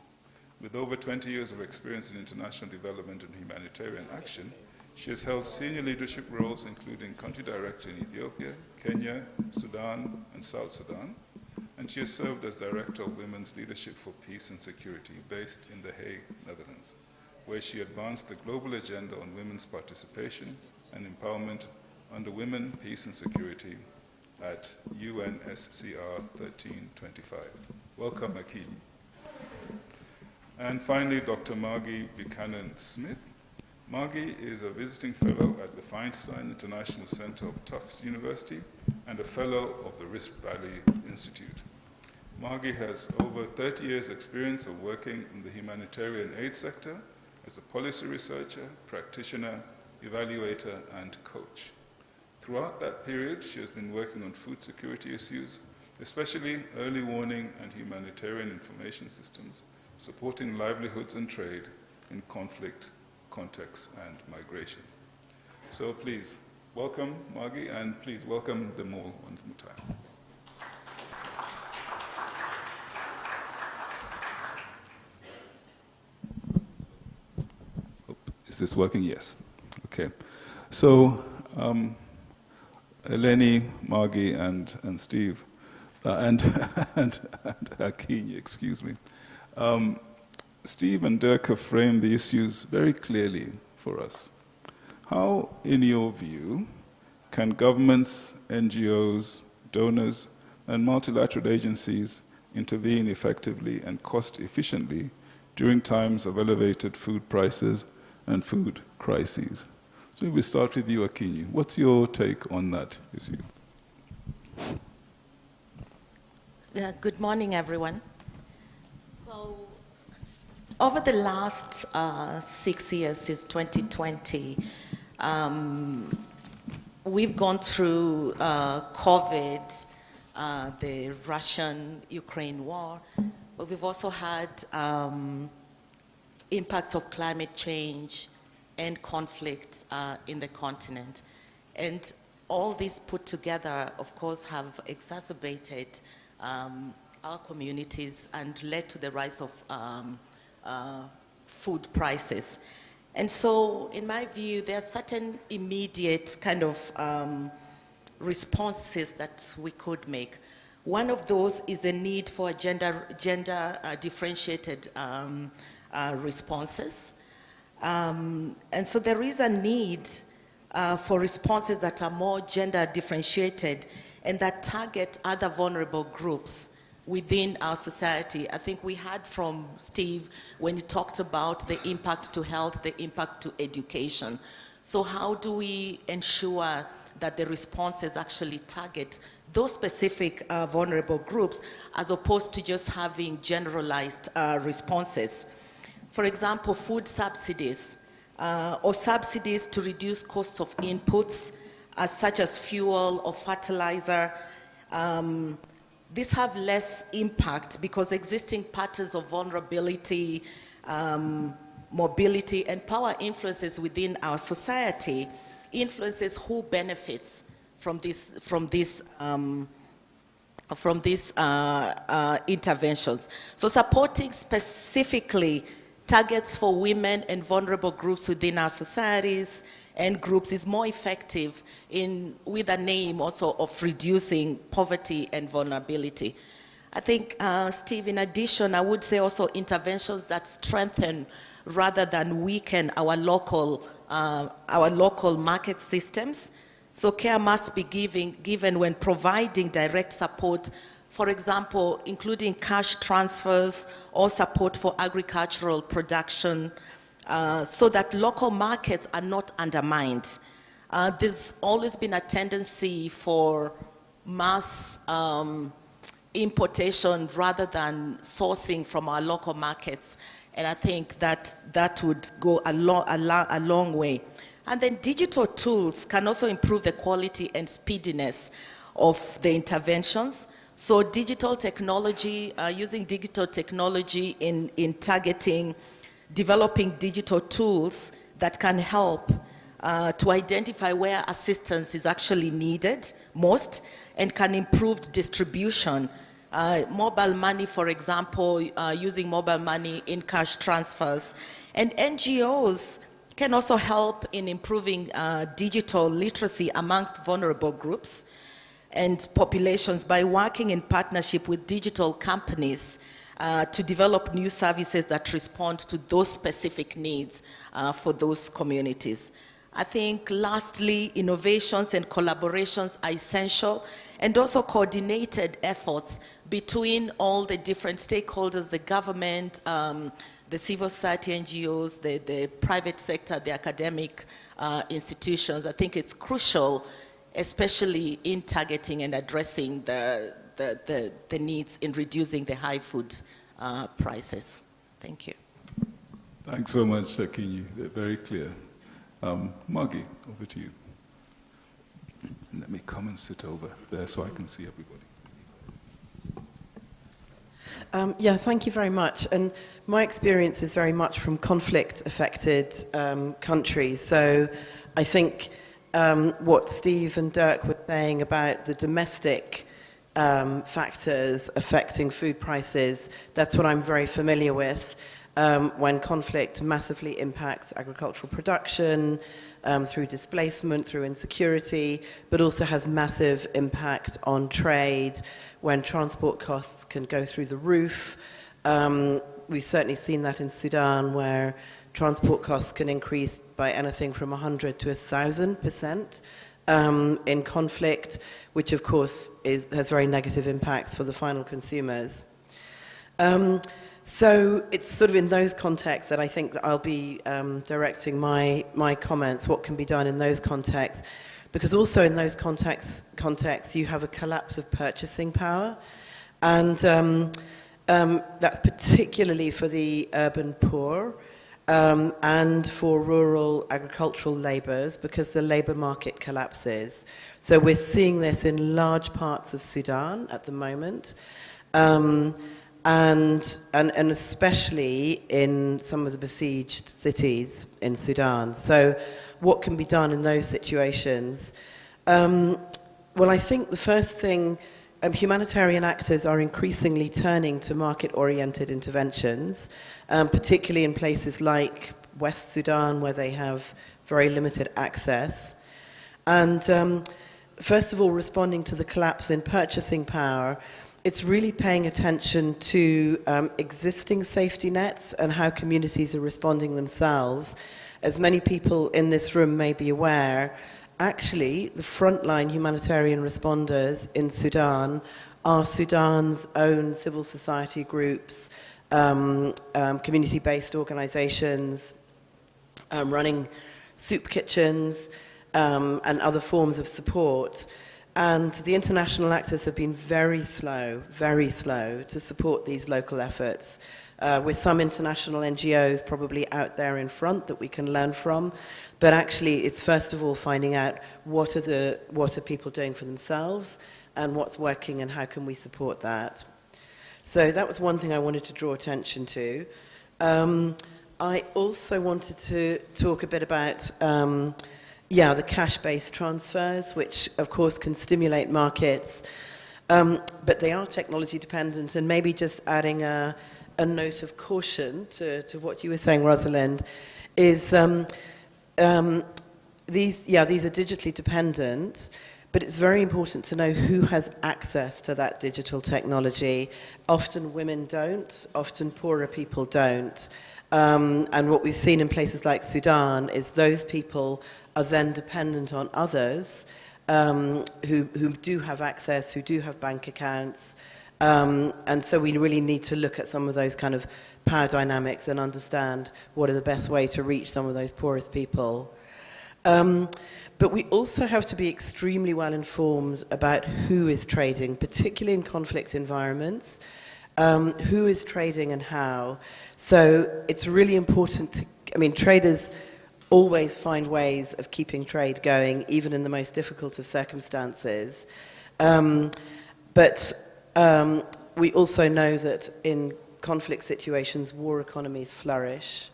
With over 20 years of experience in international development and humanitarian action, she has held senior leadership roles including country director in Ethiopia, Kenya, Sudan, and South Sudan, and she has served as Director of Women's Leadership for Peace and Security based in The Hague, Netherlands, where she advanced the global agenda on women's participation and empowerment under Women, Peace and Security at UNSCR 1325. Welcome, Akinyi. And finally, Dr. Margie Buchanan-Smith. Margie is a visiting fellow at the Feinstein International Center of Tufts University and a fellow of the Rift Valley Institute. Margie has over 30 years' experience of working in the humanitarian aid sector as a policy researcher, practitioner, evaluator, and coach. Throughout that period, she has been working on food security issues, especially early warning and humanitarian information systems, supporting livelihoods and trade in conflict, contexts, and migration. So please, welcome Margie, and please welcome them all one more time. Is this working? Yes. Okay. So, Eleni, Margie, and Steve, and Akinyi, excuse me. Steve and Dirk have framed the issues very clearly for us. How, in your view, can governments, NGOs, donors, and multilateral agencies intervene effectively and cost efficiently during times of elevated food prices and food crises? So we start with you, Akinyi. What's your take on that issue? Good morning, everyone. So, over the last 6 years, since 2020, we've gone through COVID, the Russian-Ukraine war, but we've also had impacts of climate change and conflict in the continent. And all these put together, of course, have exacerbated our communities and led to the rise of food prices. And so, in my view, there are certain immediate kind of responses that we could make. One of those is the need for gender differentiated responses. And so there is a need for responses that are more gender differentiated and that target other vulnerable groups within our society. I think we heard from Steve when he talked about the impact to health, the impact to education. So how do we ensure that the responses actually target those specific vulnerable groups as opposed to just having generalized responses? For example, food subsidies or subsidies to reduce costs of inputs such as fuel or fertilizer. These have less impact because existing patterns of vulnerability, mobility, and power influences within our society influences who benefits from these interventions. So supporting specifically targets for women and vulnerable groups within our societies and groups is more effective with a name also of reducing poverty and vulnerability. I think, Steve, in addition, I would say also interventions that strengthen rather than weaken our local market systems. So care must be given when providing direct support, for example, including cash transfers or support for agricultural production, so that local markets are not undermined. There's always been a tendency for mass importation rather than sourcing from our local markets, and I think that would go a long way. And then digital tools can also improve the quality and speediness of the interventions. So digital technology, using digital technology in targeting, developing digital tools that can help to identify where assistance is actually needed most and can improve distribution. Mobile money, for example, using mobile money in cash transfers. And NGOs can also help in improving digital literacy amongst vulnerable groups and populations by working in partnership with digital companies to develop new services that respond to those specific needs for those communities. I think lastly, innovations and collaborations are essential, and also coordinated efforts between all the different stakeholders, the government, the civil society NGOs, the private sector, the academic institutions. I think it's crucial, especially in targeting and addressing the needs in reducing the high food prices. Thank you. Thanks so much, Shakinyi. Very clear. Margie, over to you. Let me come and sit over there so I can see everybody. Yeah, thank you very much. And my experience is very much from conflict-affected countries. So I think what Steve and Dirk were saying about the domestic factors affecting food prices, that's what I'm very familiar with. When conflict massively impacts agricultural production, through displacement, through insecurity, but also has massive impact on trade, when transport costs can go through the roof. We've certainly seen that in Sudan, where transport costs can increase by anything from 100 to 1,000% in conflict, which of course has very negative impacts for the final consumers. So it's sort of in those contexts that I think that I'll be directing my comments, what can be done in those contexts, because also in those contexts you have a collapse of purchasing power, and that's particularly for the urban poor. and for rural agricultural labourers because the labour market collapses. So we're seeing this in large parts of Sudan at the moment, and especially in some of the besieged cities in Sudan. So what can be done in those situations? Well, I think the first thing, humanitarian actors are increasingly turning to market-oriented interventions, particularly in places like West Sudan, where they have very limited access. And first of all, responding to the collapse in purchasing power, it's really paying attention to existing safety nets and how communities are responding themselves. As many people in this room may be aware, actually, the frontline humanitarian responders in Sudan are Sudan's own civil society groups, community-based organizations, running soup kitchens, and other forms of support. And the international actors have been very slow to support these local efforts. With some international NGOs probably out there in front that we can learn from. But actually, it's first of all finding out what are people doing for themselves and what's working and how can we support that. So that was one thing I wanted to draw attention to. I also wanted to talk a bit about the cash-based transfers, which of course can stimulate markets, but they are technology dependent, and maybe just adding a note of caution to what you were saying, Rosalind, is these are digitally dependent, but it's very important to know who has access to that digital technology. Often women don't, often poorer people don't. And what we've seen in places like Sudan is those people are then dependent on others who do have access, who do have bank accounts. And so we really need to look at some of those kind of power dynamics and understand what are the best way to reach some of those poorest people. But we also have to be extremely well informed about who is trading, particularly in conflict environments, who is trading and how. So it's really important traders always find ways of keeping trade going, even in the most difficult of circumstances. But we also know that in conflict situations, war economies flourish.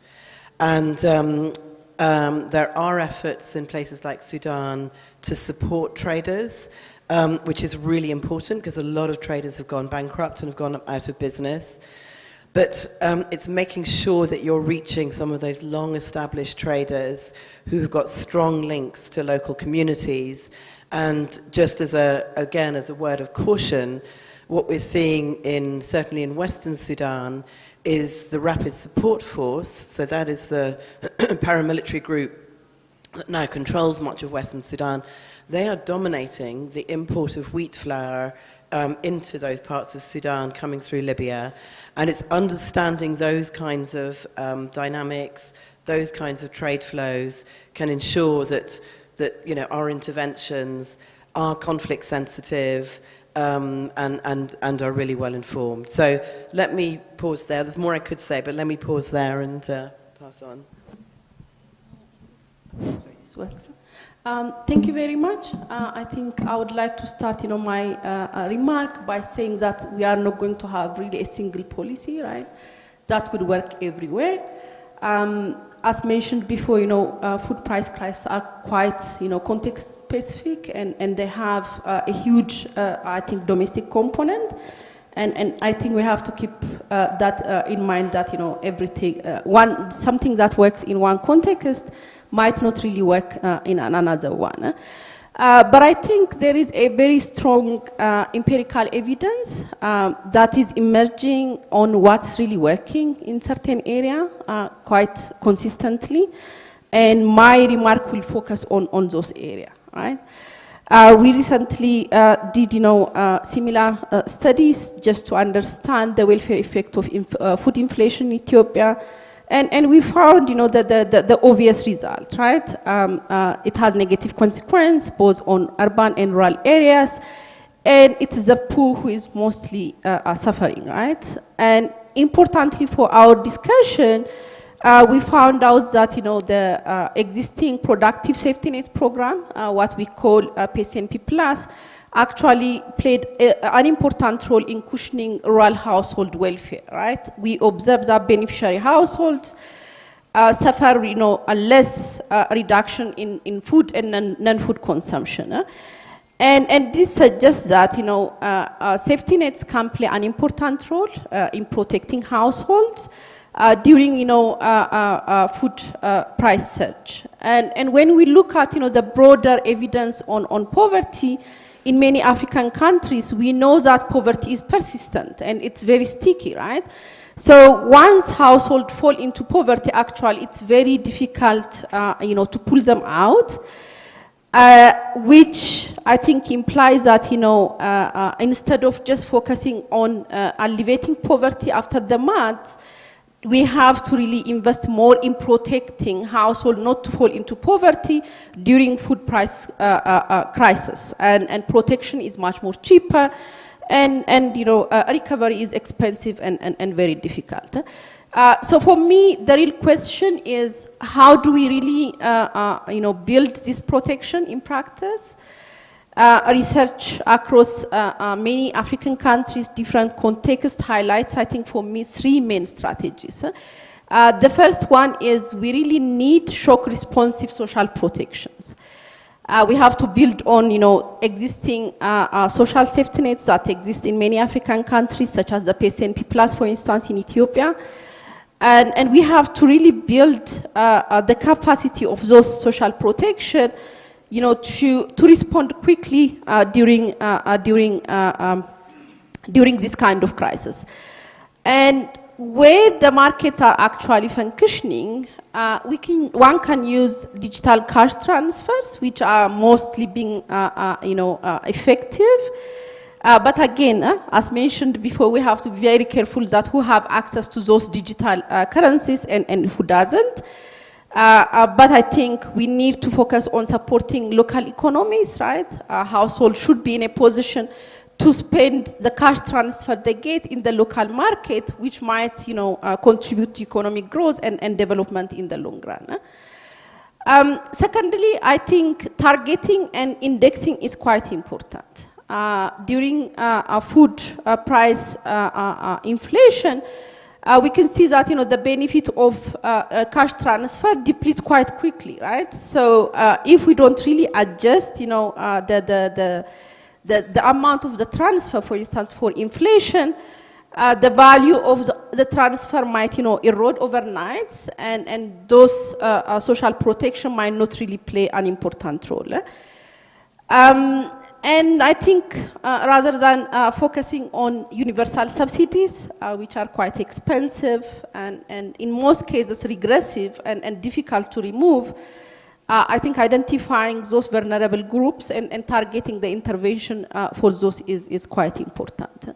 And there are efforts in places like Sudan to support traders, which is really important because a lot of traders have gone bankrupt and have gone out of business. But it's making sure that you're reaching some of those long-established traders who have got strong links to local communities. And just as a word of caution, what we're seeing certainly in Western Sudan is the Rapid Support Force, so that is the paramilitary group that now controls much of Western Sudan. They are dominating the import of wheat flour into those parts of Sudan coming through Libya. And it's understanding those kinds of dynamics, those kinds of trade flows can ensure that our interventions are conflict sensitive, and are really well informed. So let me pause there. There's more I could say, but let me pause there and pass on. This works. Thank you very much. I think I would like to start my remark by saying that we are not going to have really a single policy, right? That would work everywhere. As mentioned before, food price crises are quite, context specific, and they have a huge, I think, domestic component. And I think we have to keep that in mind that, everything, something that works in one context might not really work in another one. But I think there is a very strong empirical evidence that is emerging on what's really working in certain area quite consistently. And my remark will focus on those areas, right? We recently did, similar studies just to understand the welfare effect of food inflation in Ethiopia. And we found, the obvious result, right? It has negative consequence both on urban and rural areas, and it is the poor who is mostly suffering, right? And importantly for our discussion, We found out that, the existing productive safety net program, what we call PCNP Plus, actually played an important role in cushioning rural household welfare, right? We observed that beneficiary households suffer, a less reduction in food and non-food consumption. And this suggests that, safety nets can play an important role in protecting households during, food price surge. And when we look at, the broader evidence on poverty in many African countries, we know that poverty is persistent and it's very sticky, right? So once households fall into poverty, actually, it's very difficult, to pull them out. Which I think implies that, instead of just focusing on alleviating poverty after the math, we have to really invest more in protecting households not to fall into poverty during food price crisis. And protection is much more cheaper, and recovery is expensive and very difficult. So for me, the real question is, how do we really, build this protection in practice? Research across many African countries, different contexts highlights, I think, for me, 3 main strategies. The first one is we really need shock-responsive social protections. We have to build on, existing social safety nets that exist in many African countries, such as the PCNP Plus, for instance, in Ethiopia. And we have to really build the capacity of those social protection, to respond quickly during this kind of crisis. And where the markets are actually functioning, one can use digital cash transfers, which are mostly being, effective. But again, as mentioned before, we have to be very careful that who have access to those digital currencies and who doesn't. But I think we need to focus on supporting local economies, right? Households should be in a position to spend the cash transfer they get in the local market, which might, contribute to economic growth and development in the long run. Secondly, I think targeting and indexing is quite important. During food price inflation, we can see that, the benefit of cash transfer depletes quite quickly, right? So if we don't really adjust, the amount of the transfer, for instance, for inflation, the value of the transfer might, erode overnight, and those social protection might not really play an important role. And I think rather than focusing on universal subsidies, which are quite expensive and in most cases regressive and difficult to remove, I think identifying those vulnerable groups and targeting the intervention for those is quite important.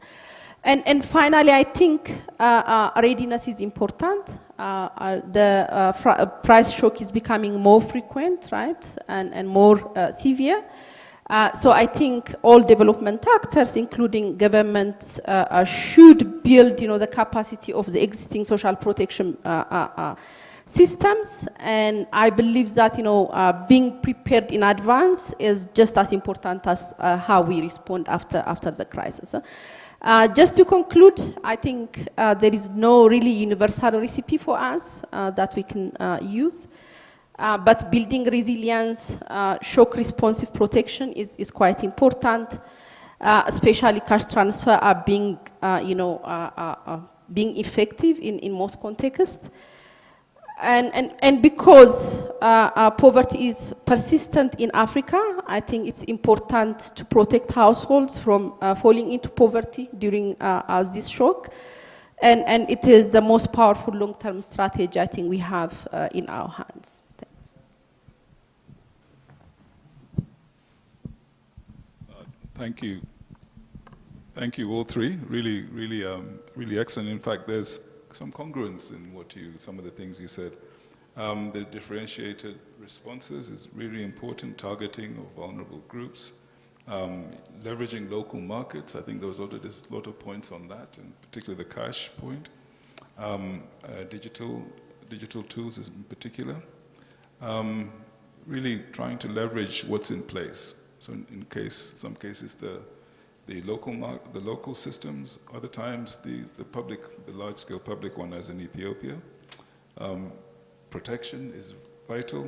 And finally, I think readiness is important. The price shock is becoming more frequent, right, and more severe. So I think all development actors, including governments, should build, the capacity of the existing social protection systems. And I believe that, being prepared in advance is just as important as how we respond after the crisis. Just to conclude, I think there is no really universal recipe for us that we can use. But building resilience, shock responsive protection is quite important, especially cash transfer are being, being effective in most contexts. And because poverty is persistent in Africa, I think it's important to protect households from falling into poverty during this shock. And it is the most powerful long-term strategy I think we have in our hands. Thank you. Thank you, all three. Really excellent. In fact, there's some congruence in some of the things you said. The differentiated responses is really important. Targeting of vulnerable groups, leveraging local markets. I think there's a lot of points on that, and particularly the cash point. Digital digital tools in particular, really trying to leverage what's in place. So in some cases, the local systems, other times the large-scale public one, as in Ethiopia. Protection is vital,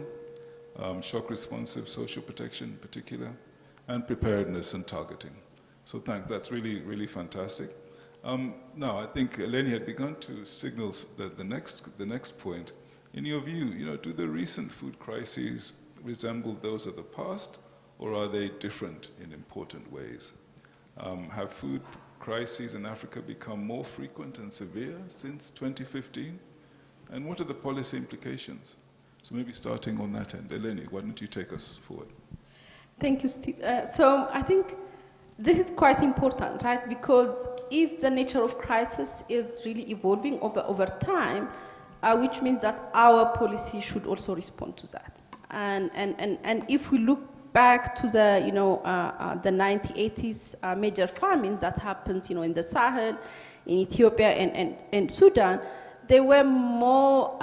shock-responsive social protection in particular, and preparedness and targeting. So thanks, that's really, really fantastic. Now, I think Eleni had begun to signal the next point. In your view, do the recent food crises resemble those of the past, or are they different in important ways? Have food crises in Africa become more frequent and severe since 2015? And what are the policy implications? So maybe starting on that end. Eleni, why don't you take us forward? Thank you, Steve. So I think this is quite important, right? Because if the nature of crisis is really evolving over time, which means that our policy should also respond to that. And if we look back to the, the 1980s major famines that happens, in the Sahel, in Ethiopia and Sudan, they were more,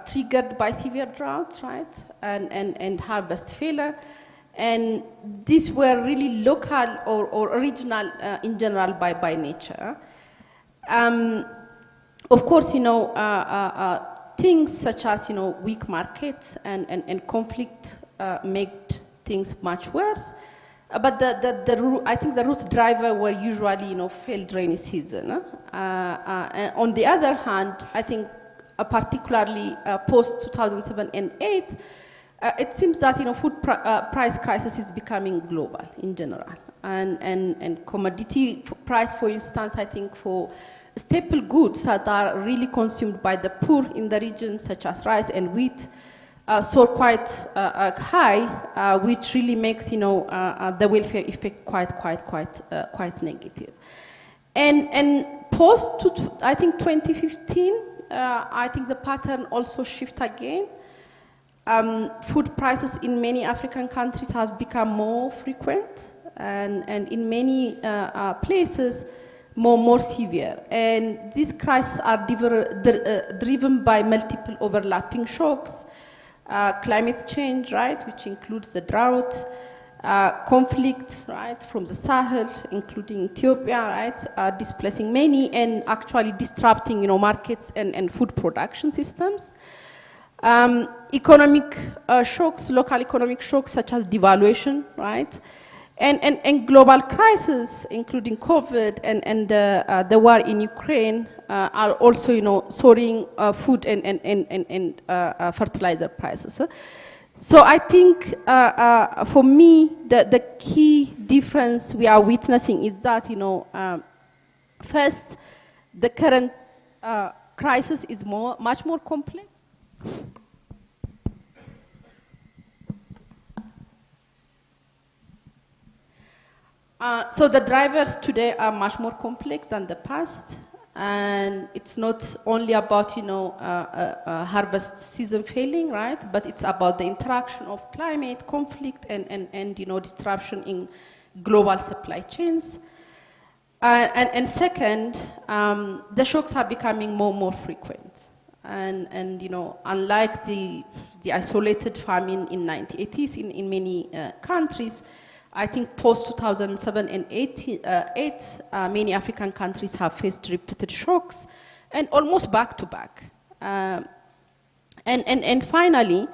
triggered by severe droughts, right? And harvest failure. And these were really local or regional in general by nature. Of course, things such as, weak markets and conflict make things much worse. But I think the root driver were usually, failed rainy season. On the other hand, I think particularly post 2007 and 2008, it seems that food price crisis is becoming global in general, and commodity price, for instance, I think for staple goods that are really consumed by the poor in the region, such as rice and wheat, soar quite high, which really makes the welfare effect quite negative. And post I think 2015, I think the pattern also shift again. Food prices in many African countries have become more frequent, and in many places more severe. And these crises are driven by multiple overlapping shocks, climate change, right, which includes the drought, conflict, right, from the Sahel, including Ethiopia, right, displacing many and actually disrupting, markets and food production systems. Economic shocks, local economic shocks such as devaluation, right? And global crises, including COVID and the war in Ukraine, are also, soaring food and fertilizer prices. So I think, for me, the key difference we are witnessing is that, first, the current crisis is much more complex. So the drivers today are much more complex than the past, and it's not only about harvest season failing, right? But it's about the interaction of climate, conflict, and disruption in global supply chains. And second, the shocks are becoming more frequent. And unlike the isolated famine in 1980s in many countries, I think post 2007 and 2008, many African countries have faced repeated shocks, and almost back to back. And finally,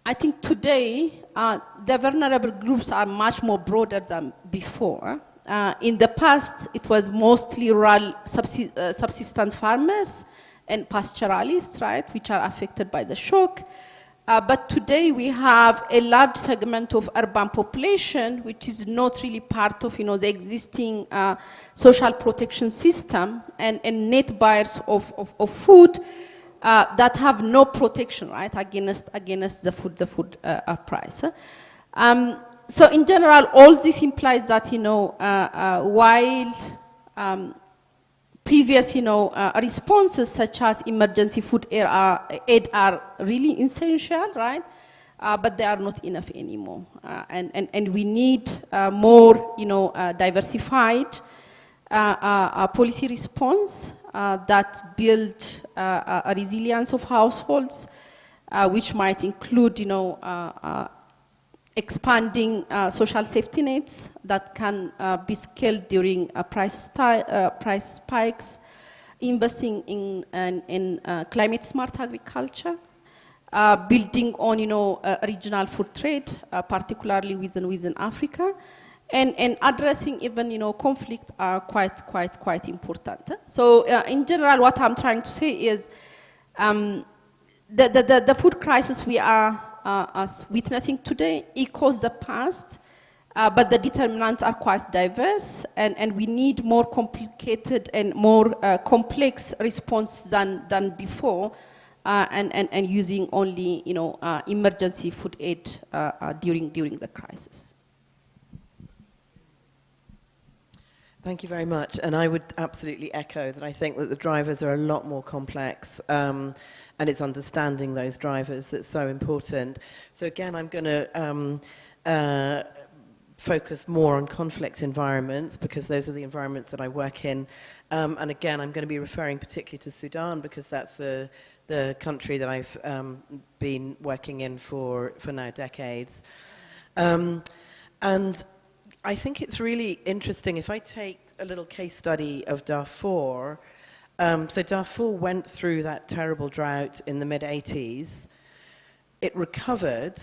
I think today the vulnerable groups are much more broader than before. In the past, it was mostly rural subsistence farmers and pastoralists, right, which are affected by the shock. But today we have a large segment of urban population which is not really part of the existing social protection system, and net buyers of food that have no protection, right, against the food price. So in general, all this implies that while previous, responses such as emergency food aid are really essential, right? But they are not enough anymore, and we need more, diversified policy response that build a resilience of households, which might include, expanding social safety nets that can be scaled during price spikes, investing in climate smart agriculture, building on regional food trade, particularly within Africa, and addressing even conflict are quite important. So in general, what I'm trying to say is the food crisis we are witnessing today echoes the past, but the determinants are quite diverse, and we need more complicated and more complex response than before, and using only emergency food aid during the crisis. Thank you very much. And I would absolutely echo that I think that the drivers are a lot more complex, and it's understanding those drivers that's so important. So again, I'm going to focus more on conflict environments because those are the environments that I work in. And again, I'm going to be referring particularly to Sudan because that's the country that I've been working in for now decades. And I think it's really interesting if I take a little case study of Darfur. So Darfur went through that terrible drought in the mid-80s. It recovered.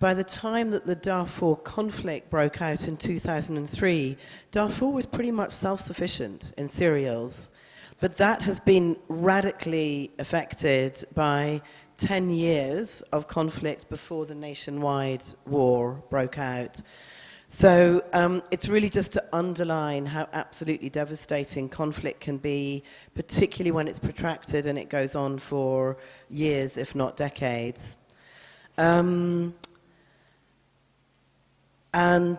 By the time that the Darfur conflict broke out in 2003, Darfur was pretty much self-sufficient in cereals. But that has been radically affected by 10 years of conflict before the nationwide war broke out. So it's really just to underline how absolutely devastating conflict can be, particularly when it's protracted and it goes on for years, if not decades. And I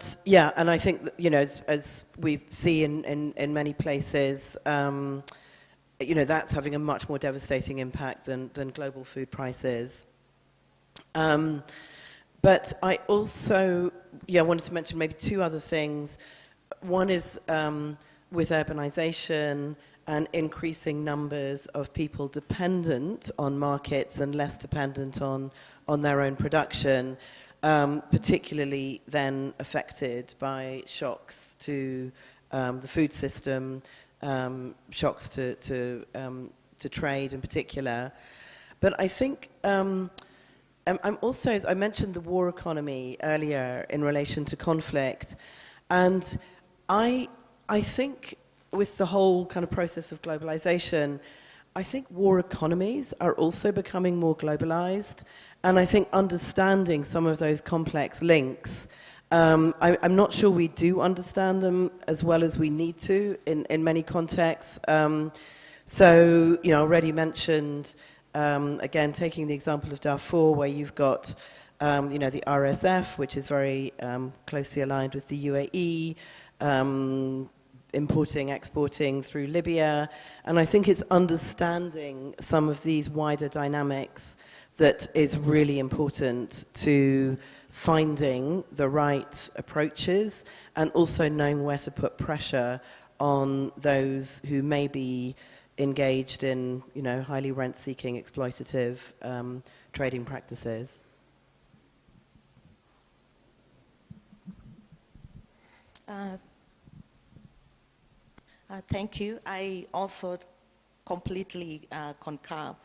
think that, as we see in many places, that's having a much more devastating impact than global food prices. But I also, wanted to mention maybe two other things. One is with urbanization and increasing numbers of people dependent on markets and less dependent on their own production, particularly then affected by shocks to the food system, shocks to trade in particular. But I think I'm also, I mentioned the war economy earlier in relation to conflict, and I think with the whole kind of process of globalization, I think war economies are also becoming more globalized, and I think understanding some of those complex links, I'm not sure we do understand them as well as we need to in many contexts. So, I already mentioned again, taking the example of Darfur, where you've got, the RSF, which is very closely aligned with the UAE, importing, exporting through Libya. And I think it's understanding some of these wider dynamics that is really important to finding the right approaches and also knowing where to put pressure on those who may be engaged in, highly rent-seeking, exploitative trading practices. Thank you. I also completely concur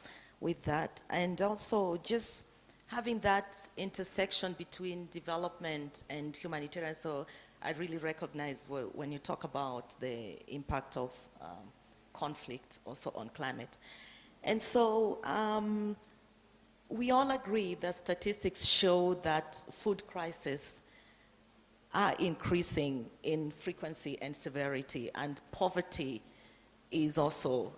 with that. And also just having that intersection between development and humanitarian. So I really recognize when you talk about the impact of conflict also on climate. And so we all agree that statistics show that food crises are increasing in frequency and severity, and poverty is also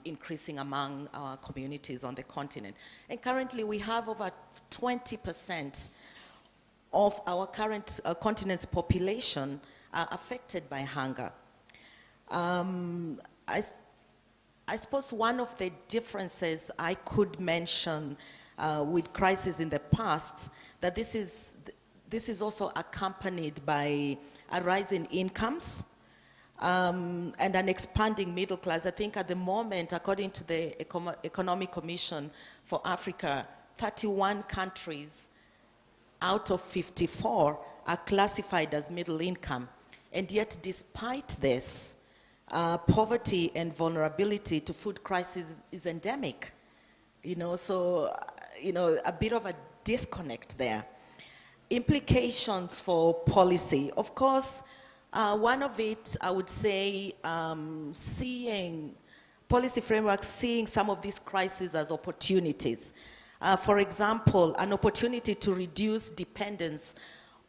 increasing among our communities on the continent. And currently we have over 20% of our current continent's population are affected by hunger. I suppose one of the differences I could mention with crises in the past, that this is also accompanied by a rise in incomes, and an expanding middle class. I think at the moment, according to the Economic Commission for Africa, 31 countries out of 54 are classified as middle income. And yet, despite this, poverty and vulnerability to food crisis is endemic. So, a bit of a disconnect there. Implications for policy. Of course, one of it, I would say, seeing policy frameworks, seeing some of these crises as opportunities. For example, an opportunity to reduce dependence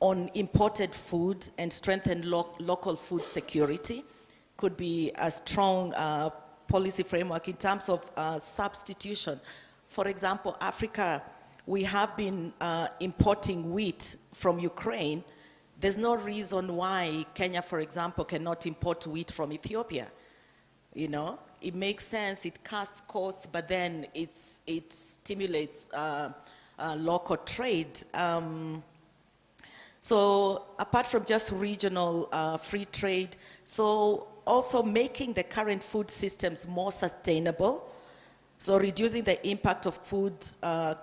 on imported food and strengthen local food security could be a strong policy framework in terms of substitution. For example, Africa, we have been importing wheat from Ukraine. There's no reason why Kenya, for example, cannot import wheat from Ethiopia. It makes sense, it cuts costs, but then it stimulates local trade. So apart from just regional free trade, so also making the current food systems more sustainable, so reducing the impact of food to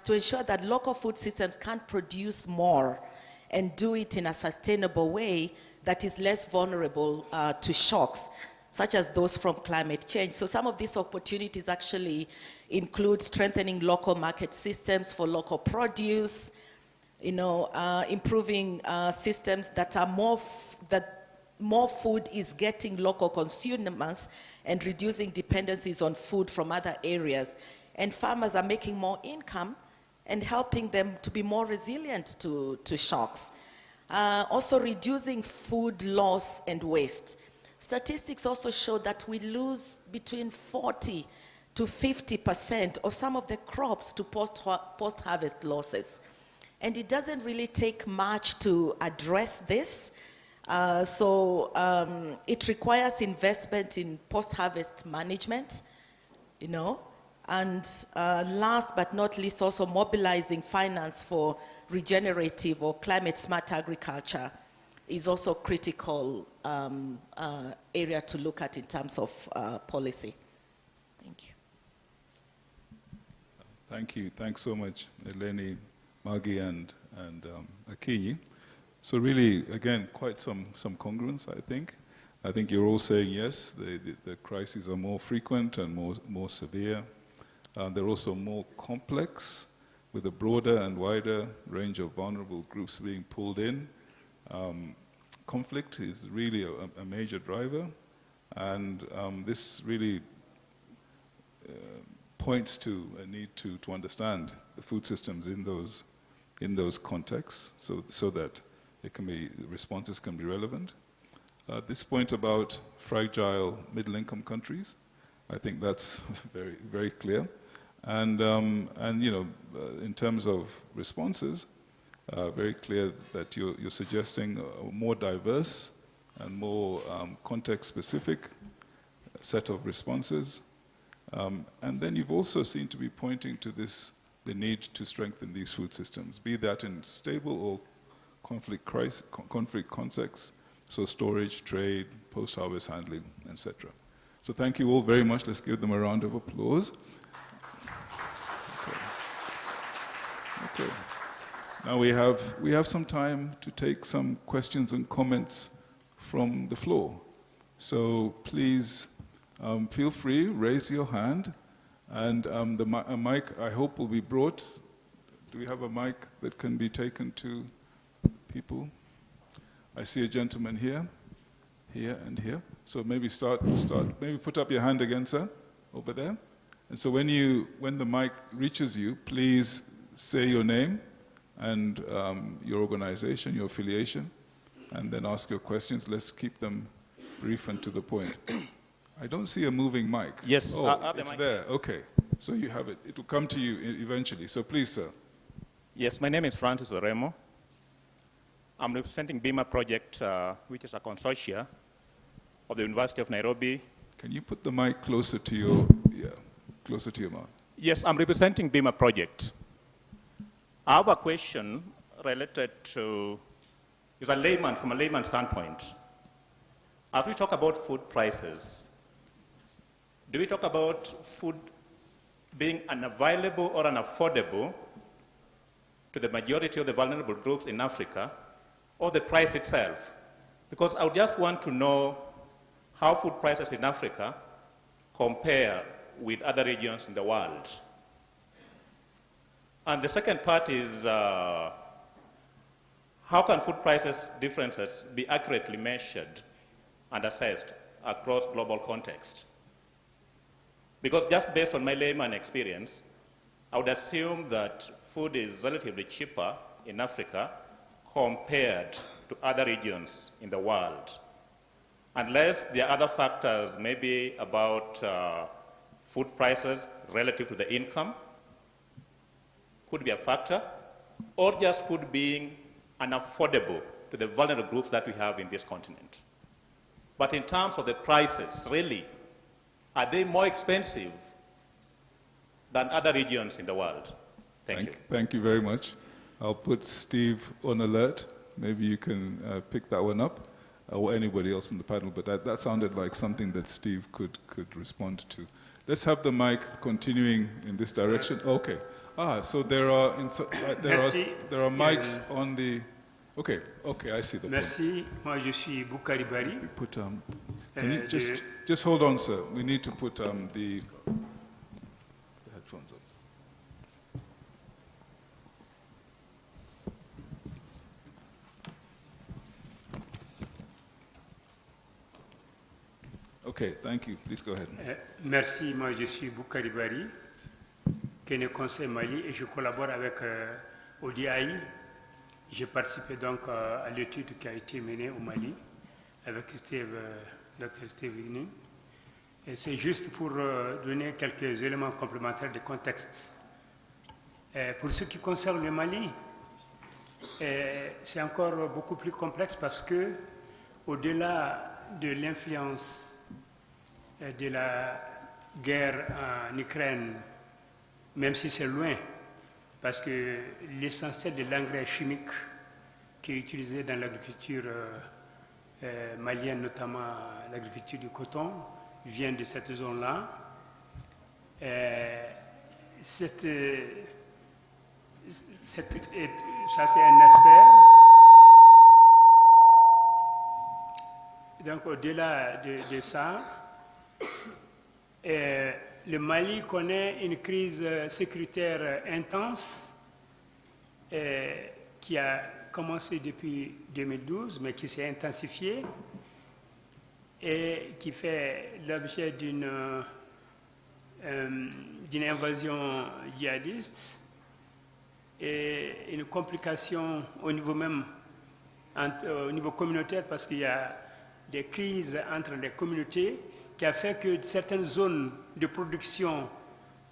ensure that local food systems can produce more and do it in a sustainable way that is less vulnerable to shocks, such as those from climate change. So some of these opportunities actually include strengthening local market systems for local produce, improving systems that are more food is getting local consumers and reducing dependencies on food from other areas. And farmers are making more income and helping them to be more resilient to shocks. Also reducing food loss and waste. Statistics also show that we lose between 40 to 50% of some of the crops to post-harvest losses. And it doesn't really take much to address this. It requires investment in post-harvest management, and last but not least, also mobilizing finance for regenerative or climate-smart agriculture is also a critical area to look at in terms of policy. Thank you. Thank you. Thanks so much, Eleni, Maggie, and Akinyi. So really, again, quite some congruence, I think. I think you're all saying yes, the crises are more frequent and more severe. They're also more complex, with a broader and wider range of vulnerable groups being pulled in. Conflict is really a major driver, and this really points to a need to understand the food systems in those contexts, so that responses can be relevant. This point about fragile middle-income countries, I think that's very, very clear. And in terms of responses, very clear that you're suggesting a more diverse and more context-specific set of responses. And then you've also seemed to be pointing to the need to strengthen these food systems, be that in stable or conflict contexts, so storage, trade, post-harvest handling, etc. So thank you all very much. Let's give them a round of applause. Okay. Now we have some time to take some questions and comments from the floor. So please feel free, raise your hand, and a mic, I hope, will be brought. Do we have a mic that can be taken to people? I see a gentleman here, and here. So maybe maybe put up your hand again, sir, over there. And so when the mic reaches you, please say your name and your organization, your affiliation, and then ask your questions. Let's keep them brief and to the point. I don't see a moving mic. Yes, it's there. Okay. So you have it. It will come to you eventually. So please, sir. Yes, my name is Francis Oremo. I'm representing BIMA Project, which is a consortia of the University of Nairobi. Can you put the mic closer to your mouth? Yes, I'm representing BIMA Project. I have a question related to, from a layman standpoint. as we talk about food prices, do we talk about food being unavailable or unaffordable to the majority of the vulnerable groups in Africa, or the price itself? Because I would just want to know how food prices in Africa compare with other regions in the world. And the second part is, how can food prices differences be accurately measured and assessed across global context? Because just based on my layman experience, I would assume that food is relatively cheaper in Africa compared to other regions in the world, unless there are other factors, maybe about food prices relative to the income, could be a factor, or just food being unaffordable to the vulnerable groups that we have in this continent. But in terms of the prices, really, are they more expensive than other regions in the world? Thank you. Thank you very much. I'll put Steve on alert. Maybe you can pick that one up, or anybody else in the panel, but that sounded like something that Steve could respond to. Let's have the mic continuing in this direction. Okay. So there are mics on the... Okay, I see the point. Merci. Moi, je suis Boukari Bari. Can you just hold on, sir. We need to put the headphones up. Okay, thank you. Please go ahead. Merci. Moi, je suis Boukari Bari, qui est conseil Mali, et je collabore avec ODI. J'ai participé donc à l'étude qui a été menée au Mali avec Dr. Steve Igning. Et c'est juste pour donner quelques éléments complémentaires de contexte. Pour ce qui concerne le Mali, c'est encore beaucoup plus complexe parce que, au-delà de l'influence de la guerre en Ukraine, même si c'est loin, parce que l'essentiel de l'engrais chimique qui est utilisé dans l'agriculture malienne, notamment l'agriculture du coton, vient de cette zone-là. Ça, c'est un aspect. Donc, au-delà de ça, le Mali connaît une crise sécuritaire intense qui a commencé depuis 2012, mais qui s'est intensifiée et qui fait l'objet d'une invasion djihadiste et une complication au niveau même, au niveau communautaire, parce qu'il y a des crises entre les communautés qui a fait que certaines zones de production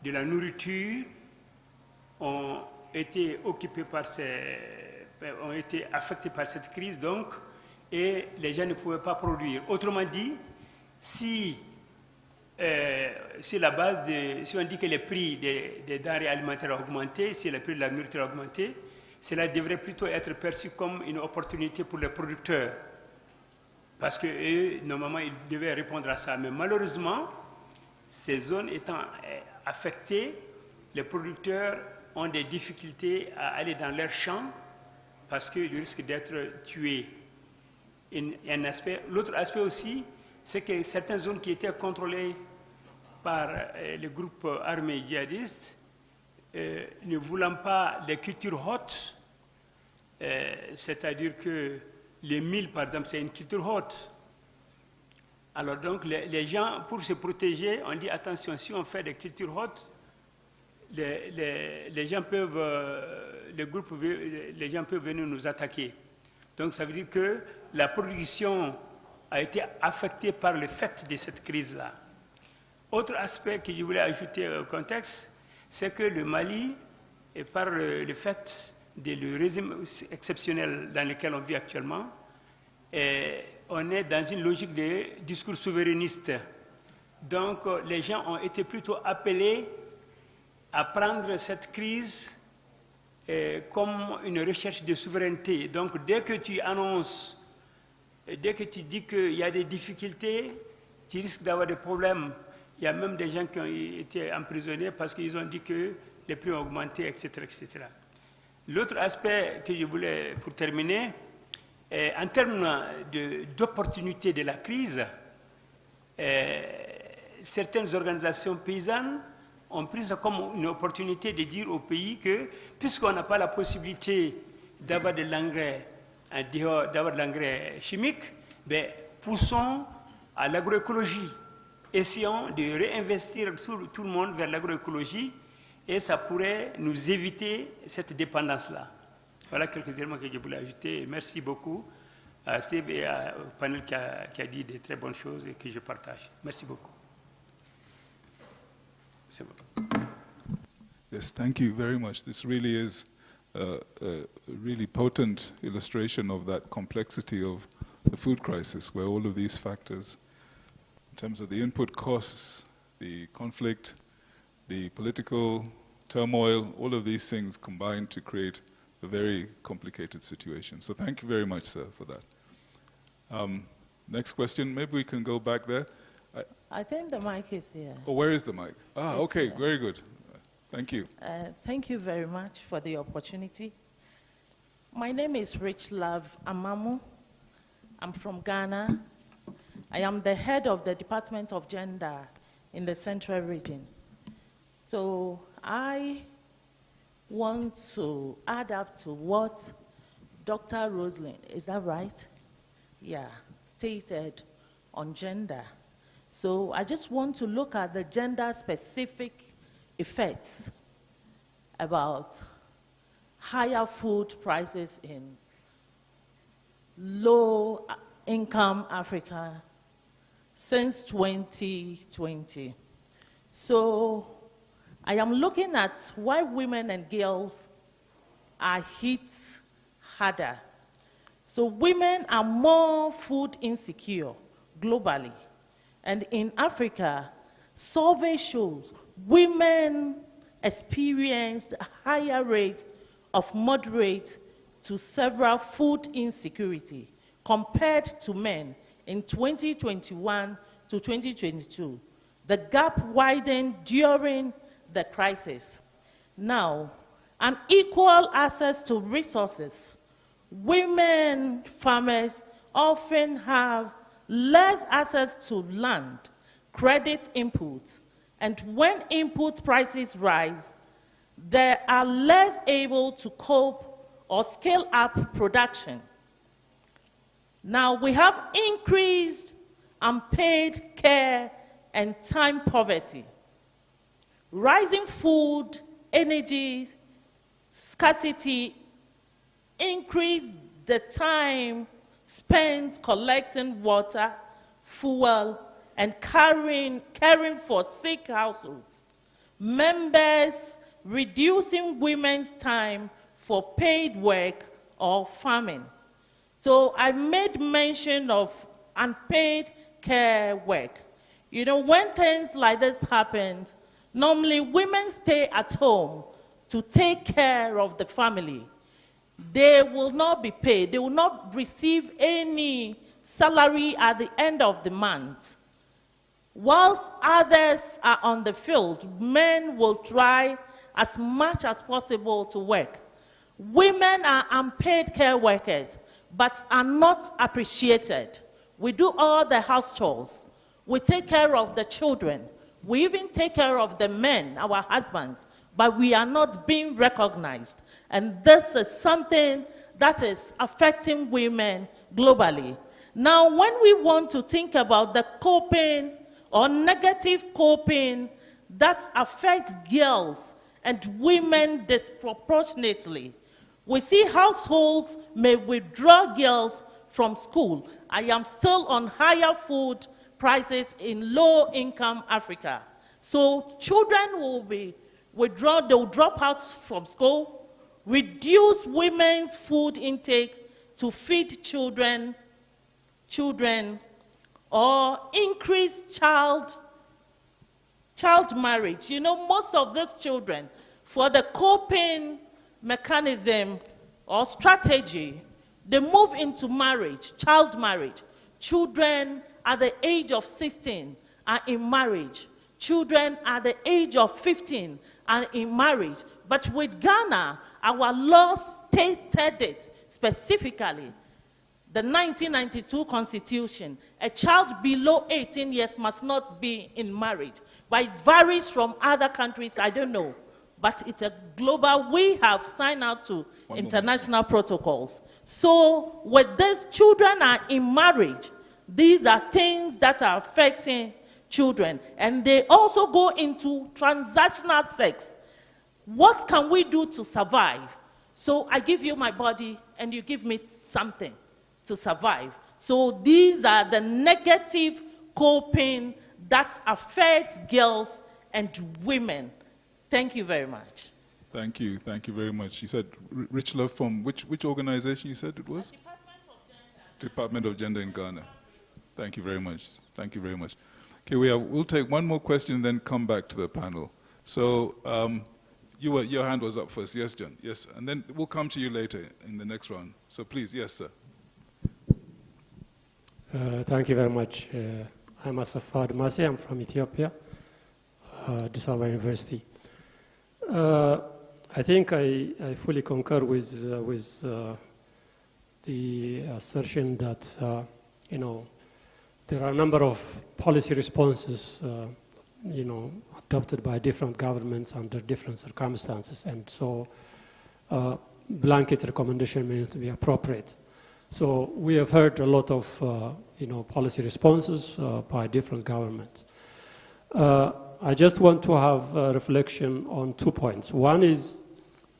de la nourriture ont été occupées ont été affectées par cette crise, donc, et les gens ne pouvaient pas produire. Autrement dit, si on dit que les prix des denrées alimentaires ont augmenté, si le prix de la nourriture a augmenté, cela devrait plutôt être perçu comme une opportunité pour les producteurs. Parce que normalement, ils devaient répondre à ça. Mais malheureusement, ces zones étant affectées, les producteurs ont des difficultés à aller dans leurs champs parce qu'ils risquent d'être tués. L'autre aspect aussi, c'est que certaines zones qui étaient contrôlées par les groupes armés djihadistes, ne voulant pas les cultures hautes, c'est-à-dire que les milles, par exemple, c'est une culture haute. Alors donc, les gens, pour se protéger, on dit attention, si on fait des cultures hautes, les gens peuvent venir nous attaquer. Donc ça veut dire que la production a été affectée par le fait de cette crise-là. Autre aspect que je voulais ajouter au contexte, c'est que le Mali, et par le fait du régime exceptionnel dans lequel on vit actuellement, on est dans une logique de discours souverainiste. Donc les gens ont été plutôt appelés à prendre cette crise comme une recherche de souveraineté. Donc dès que tu annonces dès que tu dis qu'il y a des difficultés, tu risques d'avoir des problèmes. Il y a même des gens qui ont été emprisonnés parce qu'ils ont dit que les prix ont augmenté, etc. etc. L'autre aspect que je voulais, pour terminer, en termes d'opportunité de la crise, certaines organisations paysannes ont pris ça comme une opportunité de dire au pays que, puisqu'on n'a pas la possibilité d'avoir de l'engrais chimique, ben, poussons à l'agroécologie. Essayons de réinvestir tout le monde vers l'agroécologie et ça pourrait nous éviter cette dépendance-là. Voilà quelques éléments que je voulais ajouter. Merci beaucoup à Steve et au panel qui a dit de très bonnes choses et que je partage. Merci beaucoup. C'est bon. Yes, thank you very much. This really is a really potent illustration of that complexity of the food crisis, where all of these factors, in terms of the input costs, the conflict, the political turmoil, all of these things combine to create a very complicated situation. So thank you very much, sir, for that. Next question, maybe we can go back there. I think the mic is here. Oh, where is the mic? Ah, It's okay, here. very good. Thank you. Thank you very much for the opportunity. My name is Rich Love Amamu. I'm from Ghana. I am the head of the Department of Gender in the Central Region. So I want to add up to what Dr. Rosalind, is that right? Yeah, stated on gender. So I just want to look at the gender-specific effects about higher food prices in low-income Africa since 2020. So I am looking at why women and girls are hit harder. So women are more food insecure globally. And in Africa, survey shows women experienced a higher rate of moderate to severe food insecurity compared to men in 2021 to 2022. The gap widened during the crisis. Now, unequal access to resources. Women farmers often have less access to land, credit inputs, and when input prices rise, they are less able to cope or scale up production. Now, we have increased unpaid care and time poverty. Rising food, energy scarcity increased the time spent collecting water, fuel, and caring for sick households. Members reducing women's time for paid work or farming. So I made mention of unpaid care work. You know, when things like this happen, normally women stay at home to take care of the family. They will not be paid. They will not receive any salary at the end of the month. Whilst others are on the field, men will try as much as possible to work. Women are unpaid care workers, but are not appreciated. We do all the house chores. We take care of the children. We even take care of the men, our husbands, but we are not being recognized. And this is something that is affecting women globally. Now, when we want to think about the coping or negative coping that affects girls and women disproportionately, we see households may withdraw girls from school. I am still on higher food prices in low-income Africa. So children will be withdrawn, they will drop out from school, reduce women's food intake to feed children, or increase child marriage. You know, most of these children, for the coping mechanism or strategy, They move into marriage, child marriage. Children at the age of 16 are in marriage. Children at the age of 15 are in marriage. But with Ghana, our law stated it specifically. The 1992 Constitution, a child below 18 years must not be in marriage. But it varies from other countries, I don't know. But it's a global, we have signed out to international protocols. So with these children are in marriage, these are things that are affecting children. And they also go into transactional sex. What can we do to survive? So I give you my body and you give me something to survive. So these are the negative coping that affects girls and women. Thank you very much. Thank you very much. You said Rich Love from which organization you said it was? Department of Gender in Ghana. Thank you very much. Thank you very much. Okay, we'll take one more question and then come back to the panel. So your hand was up first. Yes, John. Yes, and then we'll come to you later in the next round. So please, yes, sir. Thank you very much. I'm Asafad Masi. I'm from Ethiopia, Addis Ababa University. I think I fully concur with the assertion that there are a number of policy responses adopted by different governments under different circumstances, and so blanket recommendation may not be appropriate. So we have heard a lot of policy responses by different governments. I just want to have a reflection on 2 points. One is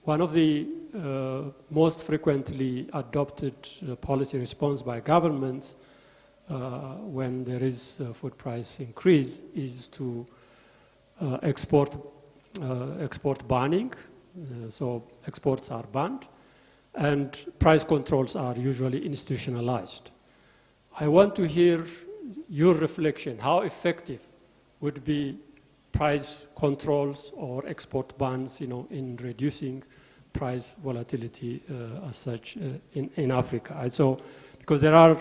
one of the most frequently adopted policy response by governments when there is a food price increase is to export banning. So exports are banned, and price controls are usually institutionalized. I want to hear your reflection. How effective would be price controls or export bans, in reducing price volatility as such in Africa? So, because there are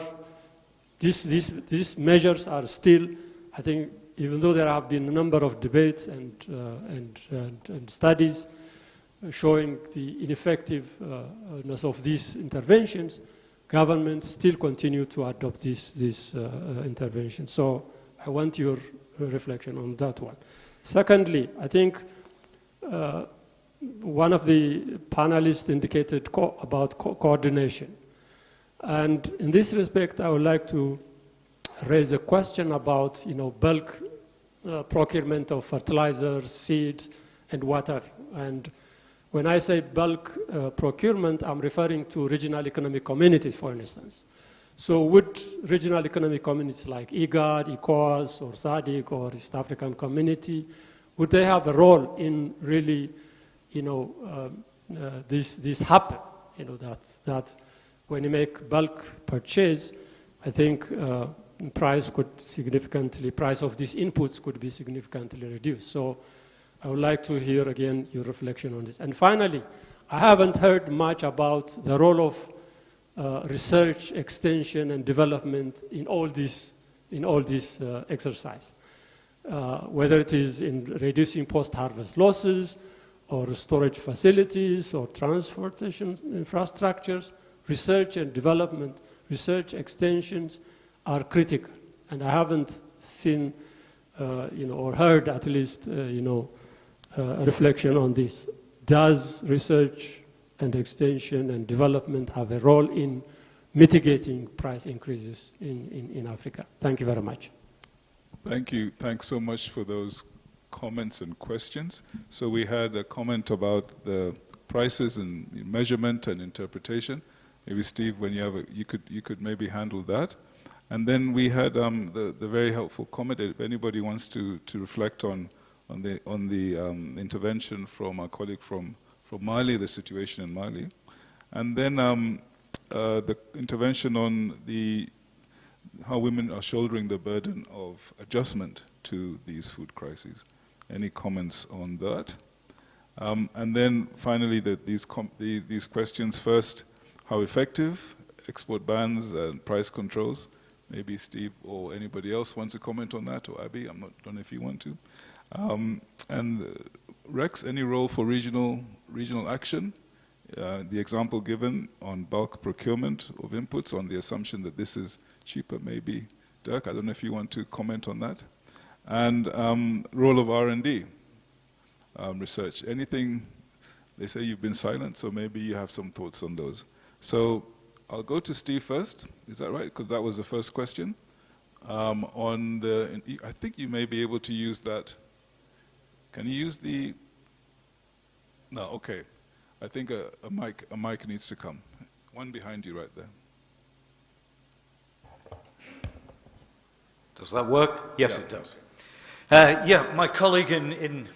these measures are still, I think, even though there have been a number of debates and studies showing the ineffectiveness of these interventions, governments still continue to adopt these interventions. So I want your reflection on that one. Secondly, I think one of the panelists indicated about coordination. And in this respect, I would like to raise a question about bulk procurement of fertilizers, seeds, and what have you. And when I say bulk procurement, I'm referring to regional economic communities, for instance. So would regional economic communities like IGAD, ECOWAS, or SADC, or East African Community, would they have a role in really, this happen? That when you make bulk purchase, I think price of these inputs could be significantly reduced. So I would like to hear again your reflection on this. And finally, I haven't heard much about the role of research, extension, and development in all this exercise. Whether it is in reducing post-harvest losses, or storage facilities, or transportation infrastructures, research and development, research extensions are critical. And I haven't seen, or heard at least, a reflection on this. Does research and extension and development have a role in mitigating price increases in Africa? Thank you very much. Thank you. Thanks so much for those comments and questions. So we had a comment about the prices and measurement and interpretation. Maybe Steve, when you could maybe handle that. And then we had the very helpful comment. If anybody wants to reflect on the intervention from our colleague from Mali, the situation in Mali, and then the intervention on how women are shouldering the burden of adjustment to these food crises. Any comments on that? And then finally, these questions. First, how effective export bans and price controls. Maybe Steve or anybody else wants to comment on that, or Abby, don't know if you want to. And Rex, any role for regional action? The example given on bulk procurement of inputs on the assumption that this is cheaper, maybe. Dirk, I don't know if you want to comment on that. And role of R&D, research. Anything, they say you've been silent, so maybe you have some thoughts on those. So I'll go to Steve first, is that right? Because that was the first question. I think you may be able to use that. Can you use the, no, okay. I think a mic needs to come. One behind you right there. Does that work? Yes, Yeah. it does. Yeah, my colleague in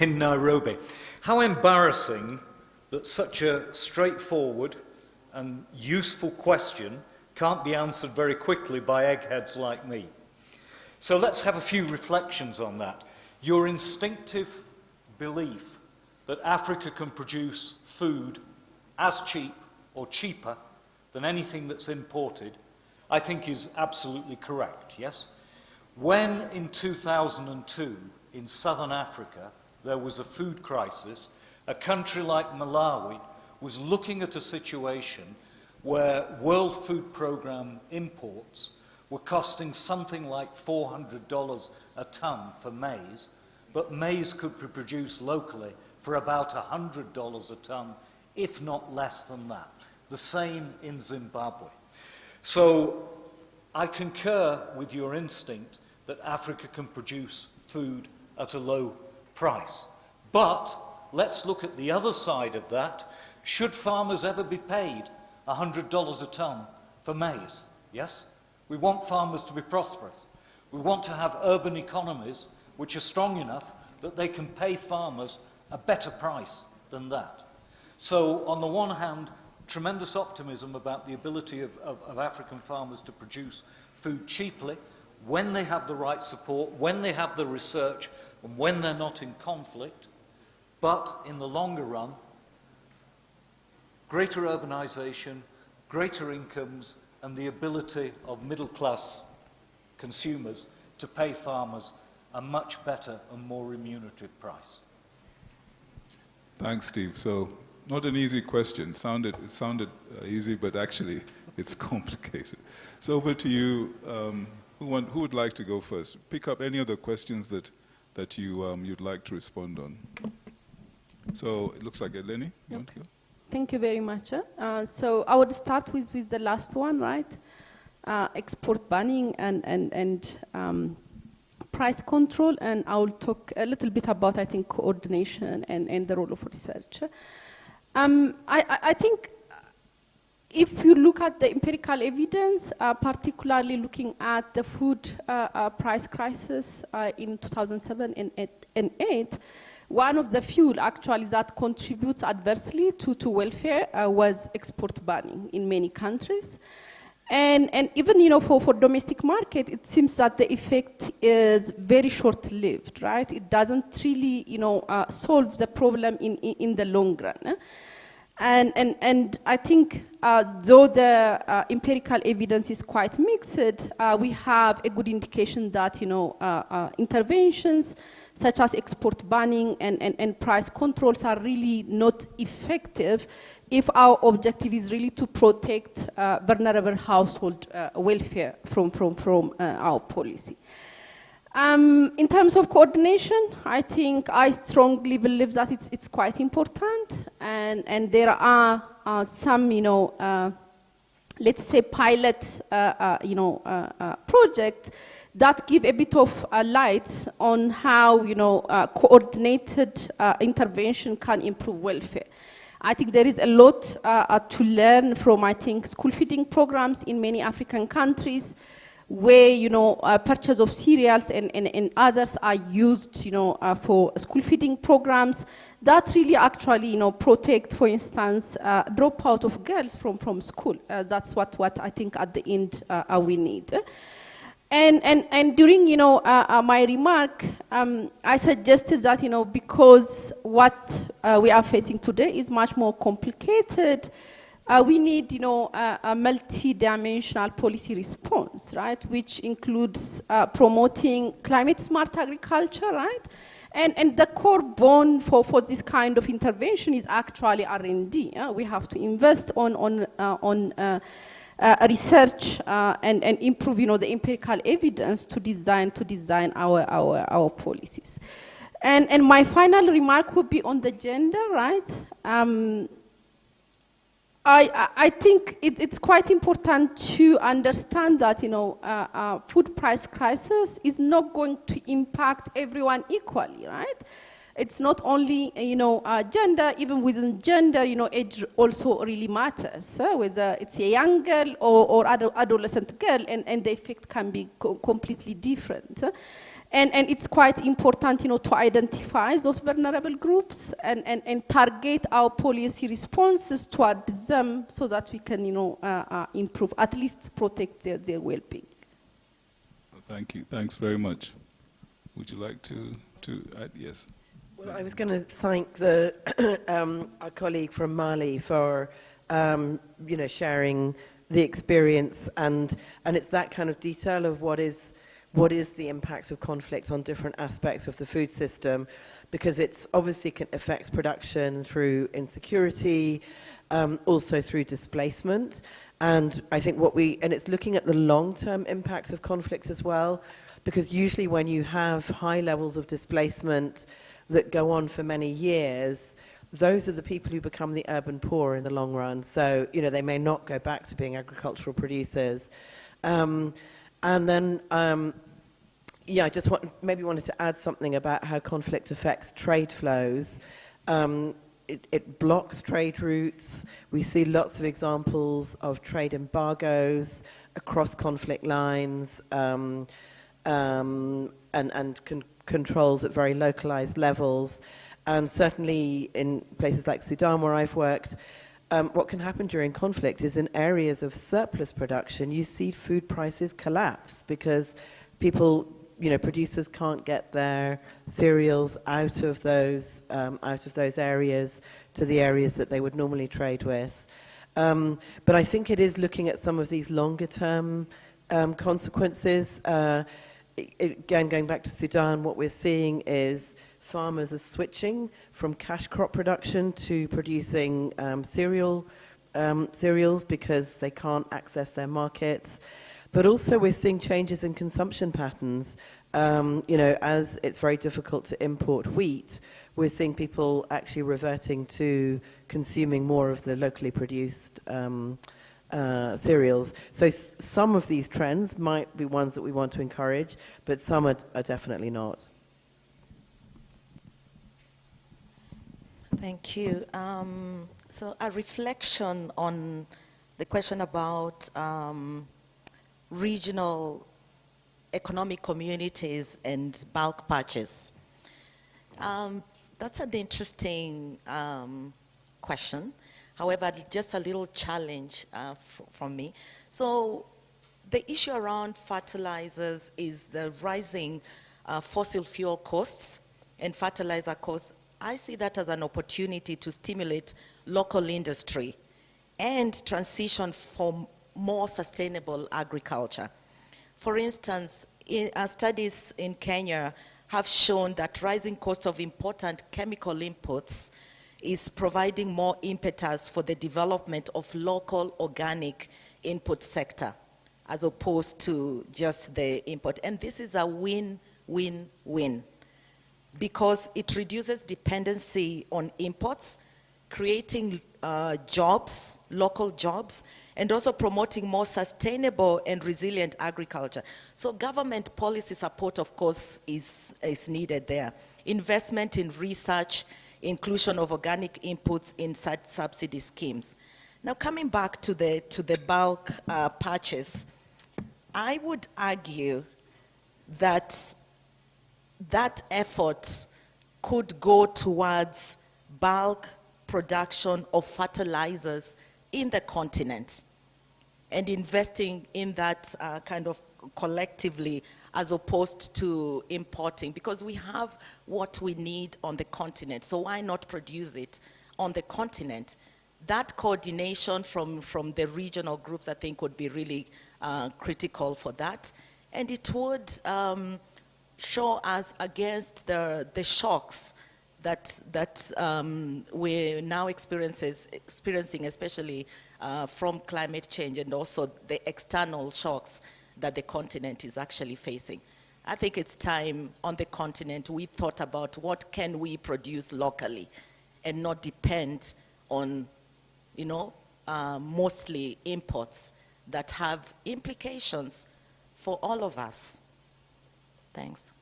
Nairobi. How embarrassing that such a straightforward and useful question can't be answered very quickly by eggheads like me. So let's have a few reflections on that. Your instinctive belief that Africa can produce food as cheap or cheaper than anything that's imported, I think is absolutely correct, yes? When in 2002 in southern Africa there was a food crisis, a country like Malawi was looking at a situation where World Food Programme imports were costing something like $400 a ton for maize, but maize could be produced locally for about $100 a ton, if not less than that. The same in Zimbabwe. So I concur with your instinct that Africa can produce food at a low price. But let's look at the other side of that. Should farmers ever be paid $100 a ton for maize? Yes? We want farmers to be prosperous. We want to have urban economies which are strong enough that they can pay farmers a better price than that. So on the one hand, tremendous optimism about the ability of African farmers to produce food cheaply when they have the right support, when they have the research, and when they're not in conflict. But in the longer run, greater urbanization, greater incomes, and the ability of middle-class consumers to pay farmers a much better and more remunerative price. Thanks, Steve. So, not an easy question. It sounded easy, but actually, it's complicated. So, over to you. Who would like to go first? Pick up any of the questions that you'd like to respond on. So, it looks like Eleni. You want to go? Thank you very much. So, I would start with the last one, right? Export banning and price control, and I will talk a little bit about, I think, coordination and the role of research. I think if you look at the empirical evidence, particularly looking at the food price crisis in 2007 and 2008, one of the fuel actually that contributes adversely to welfare was export banning in many countries. And even, you know, for domestic market, it seems that the effect is very short-lived, right? It doesn't really, you know, solve the problem in the long run. And I think though the empirical evidence is quite mixed, we have a good indication that, you know, interventions such as export banning and price controls are really not effective if our objective is really to protect vulnerable household welfare from our policy. In terms of coordination, I think I strongly believe that it's quite important, and there are some, you know, let's say pilot, projects that give a bit of light on how, you know, coordinated intervention can improve welfare. I think there is a lot to learn from, I think, school feeding programs in many African countries, where, you know, purchase of cereals and others are used, you know, for school feeding programs that really actually, you know, protect, for instance, dropout of girls from school. That's what I think at the end we need. And during, you know, my remark, I suggested that, you know, because what we are facing today is much more complicated, We need, a multi-dimensional policy response, right, which includes promoting climate-smart agriculture, right? And the core bone for this kind of intervention is actually R&D. We have to invest on research and improve, the empirical evidence to design our policies. And my final remark would be on the gender, right? I think it's quite important to understand that, food price crisis is not going to impact everyone equally, right? It's not only, gender, even within gender, age also really matters, whether it's a young girl or adolescent girl, and the effect can be completely different. And it's quite important, to identify those vulnerable groups and target our policy responses towards them so that we can, improve, at least protect their well-being. Thank you. Thanks very much. Would you like to add? Yes. Well, I was going to thank our colleague from Mali for, sharing the experience, and it's that kind of detail of what is the impact of conflict on different aspects of the food system, because it's obviously can affect production through insecurity, also through displacement, and I think and it's looking at the long-term impact of conflict as well, because usually when you have high levels of displacement that go on for many years, those are the people who become the urban poor in the long run. So, they may not go back to being agricultural producers. And then, I just maybe wanted to add something about how conflict affects trade flows. It blocks trade routes. We see lots of examples of trade embargoes across conflict lines, and controls at very localized levels. And certainly in places like Sudan, where I've worked, what can happen during conflict is in areas of surplus production, you see food prices collapse because people, producers can't get their cereals out of those areas to the areas that they would normally trade with. But I think it is looking at some of these longer term consequences. Again, going back to Sudan, what we're seeing is farmers are switching from cash crop production to producing cereals because they can't access their markets. But also we're seeing changes in consumption patterns. As it's very difficult to import wheat, we're seeing people actually reverting to consuming more of the locally produced cereals. So some of these trends might be ones that we want to encourage, but some are definitely not. Thank you. So a reflection on the question about regional economic communities and bulk purchase. That's an interesting question. However, just a little challenge from me. So the issue around fertilizers is the rising fossil fuel costs and fertilizer costs. I see that as an opportunity to stimulate local industry and transition for more sustainable agriculture. For instance, studies in Kenya have shown that rising cost of important chemical inputs is providing more impetus for the development of local organic input sector as opposed to just the import. And this is a win-win-win because it reduces dependency on imports, creating jobs, local jobs, and also promoting more sustainable and resilient agriculture. So government policy support, of course, is needed there. Investment in research, inclusion of organic inputs in subsidy schemes. Now coming back to the bulk purchase, I would argue that that effort could go towards bulk production of fertilizers in the continent and investing in that kind of collectively as opposed to importing, because we have what we need on the continent, so why not produce it on the continent? that coordination from the regional groups, I think, would be really critical for that. And it would show us against the shocks that we're now experiencing, especially from climate change, and also the external shocks that the continent is actually facing. I think it's time on the continent we thought about what can we produce locally and not depend on, mostly imports that have implications for all of us. Thanks.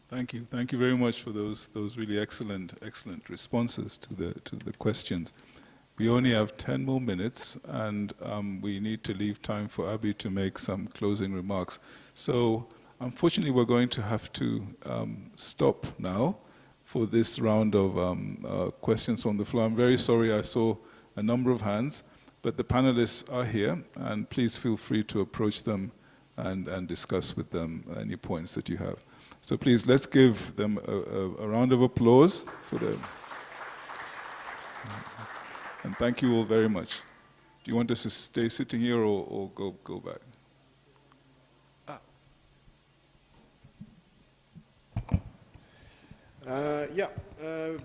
Thank you. Thank you very much for those really excellent responses to the questions. We only have 10 more minutes, and we need to leave time for Abby to make some closing remarks. So, unfortunately, we're going to have to stop now for this round of questions from the floor. I'm very sorry, I saw a number of hands, but the panelists are here, and please feel free to approach them and discuss with them any points that you have. So please, let's give them a round of applause for them. And thank you all very much. Do you want us to stay sitting here or go back?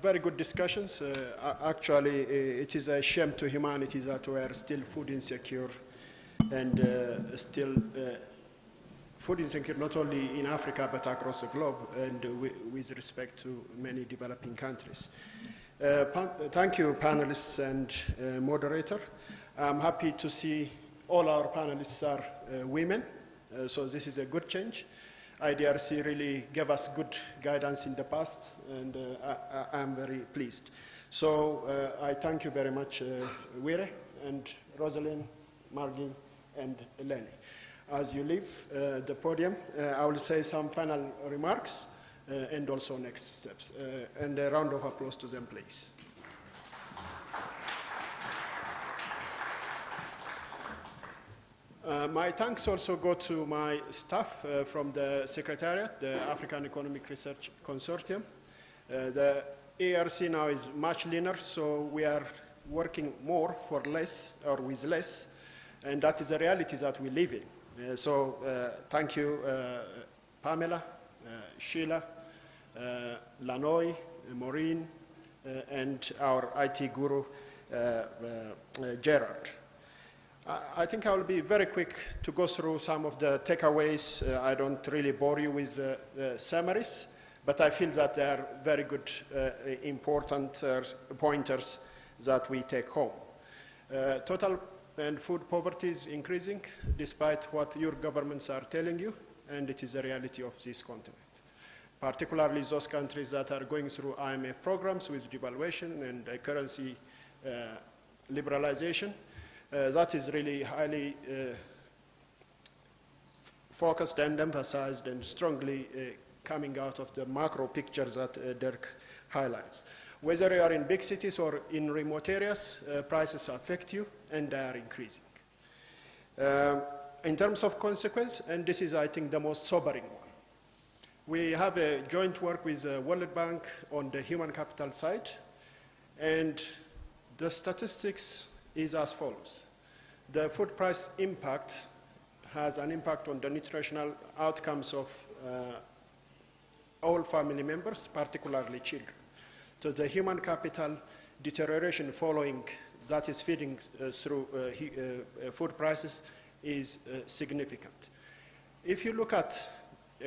Very good discussions. Actually, it is a shame to humanity that we are still food insecure and still food insecure not only in Africa but across the globe and with respect to many developing countries. Thank you, panelists and moderator. I'm happy to see all our panelists are women, so this is a good change. IDRC really gave us good guidance in the past, and I'm very pleased. So I thank you very much, Wire and Rosalind, Margie, and Lenny. As you leave the podium, I will say some final remarks and also next steps. And a round of applause to them, please. My thanks also go to my staff from the Secretariat, the African Economic Research Consortium. The AERC now is much leaner, so we are working more for less or with less, and that is the reality that we live in. So thank you, Pamela, Sheila, Lanoy, Maureen, and our IT guru, Gerard. I think I will be very quick to go through some of the takeaways. I don't really bore you with summaries, but I feel that they are very good, important pointers that we take home. Total and food poverty is increasing, despite what your governments are telling you, and it is the reality of this continent. Particularly those countries that are going through IMF programs with devaluation and currency liberalization. That is really highly focused and emphasized and strongly coming out of the macro picture that Dirk highlights. Whether you are in big cities or in remote areas, prices affect you and they are increasing. In terms of consequence, and this is, I think, the most sobering one, we have a joint work with the World Bank on the human capital side, and the statistics is as follows. The food price impact has an impact on the nutritional outcomes of all family members, particularly children. So the human capital deterioration following that is feeding through food prices is significant. If you look at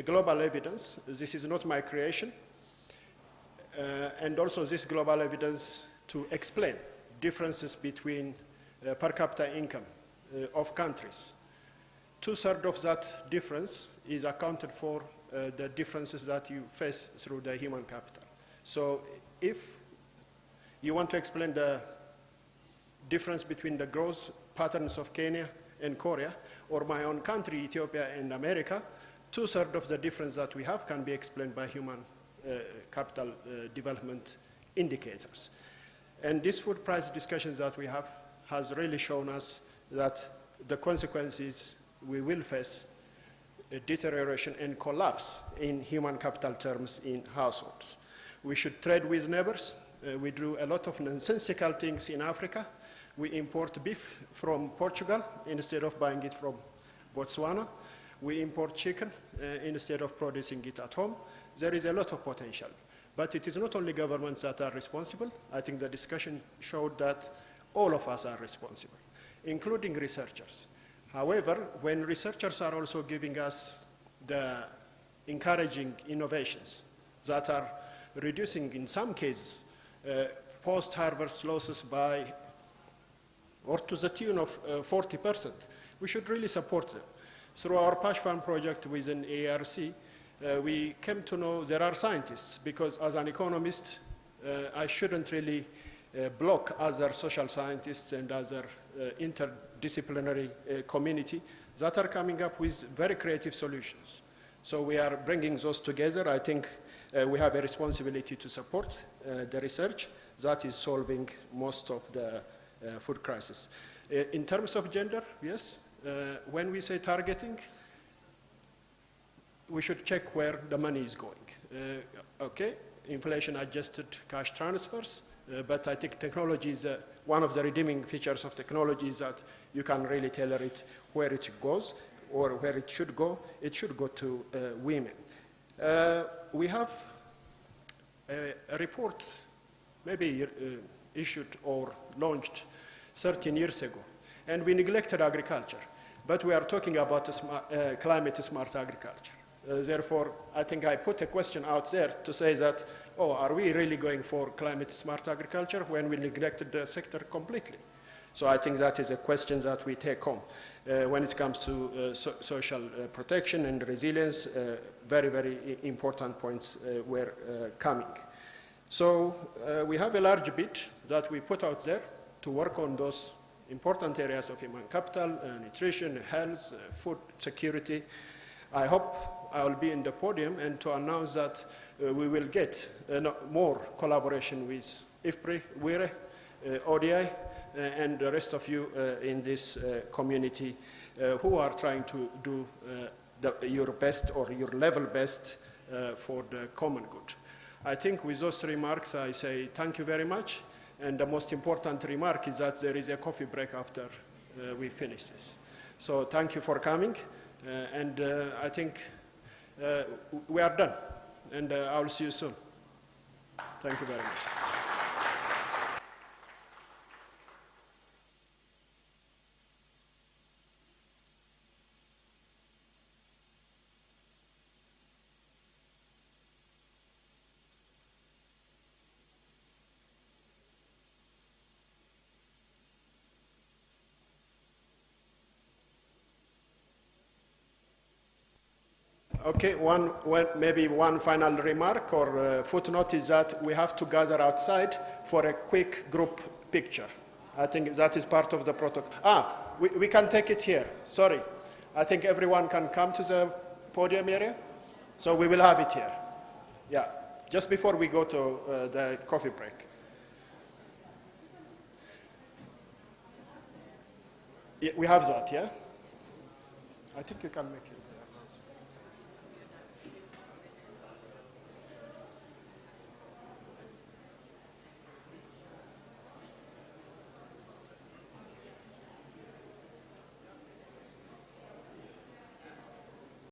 global evidence, this is not my creation, and also this global evidence to explain differences between per capita income of countries. 2/3 of that difference is accounted for the differences that you face through the human capital. So if you want to explain the difference between the growth patterns of Kenya and Korea, or my own country, Ethiopia and America, 2/3 of the difference that we have can be explained by human capital development indicators. And these food price discussions that we have has really shown us that the consequences we will face a deterioration and collapse in human capital terms in households. We should trade with neighbors We do a lot of nonsensical things in Africa. We import beef from Portugal instead of buying it from Botswana. We import chicken instead of producing it at home. There is a lot of potential. But it is not only governments that are responsible. I think the discussion showed that all of us are responsible, including researchers. However, when researchers are also giving us the encouraging innovations that are reducing, in some cases, post-harvest losses by, or to the tune of 40%, we should really support them. Through our Pash Farm project within AERC, we came to know there are scientists, because as an economist, I shouldn't really block other social scientists and other interdisciplinary community that are coming up with very creative solutions. So we are bringing those together. I think we have a responsibility to support the research that is solving most of the food crisis. In terms of gender, yes, when we say targeting, we should check where the money is going. Okay, inflation-adjusted cash transfers, but I think technology is one of the redeeming features of technology is that you can really tailor it where it goes or where it should go. It should go to women. We have a report maybe issued or launched 13 years ago, and we neglected agriculture. But we are talking about climate-smart agriculture. Therefore, I think I put a question out there to say that, oh, are we really going for climate-smart agriculture when we neglected the sector completely? So I think that is a question that we take home. When it comes to social protection and resilience, very, very important points were coming. So we have a large bid that we put out there to work on those important areas of human capital, nutrition, health, food security. I hope I will be in the podium and to announce that we will get more collaboration with IFPRI, WIRE, ODI, and the rest of you in this community who are trying to do your best or your level best for the common good. I think with those remarks, I say thank you very much. And the most important remark is that there is a coffee break after we finish this. So thank you for coming. And I think we are done. And I will see you soon. Thank you very much. Okay, maybe one final remark or footnote is that we have to gather outside for a quick group picture. I think that is part of the protocol. We can take it here. Sorry. I think everyone can come to the podium area. So we will have it here. Yeah, just before we go to the coffee break. Yeah, we have that, yeah? I think you can make it.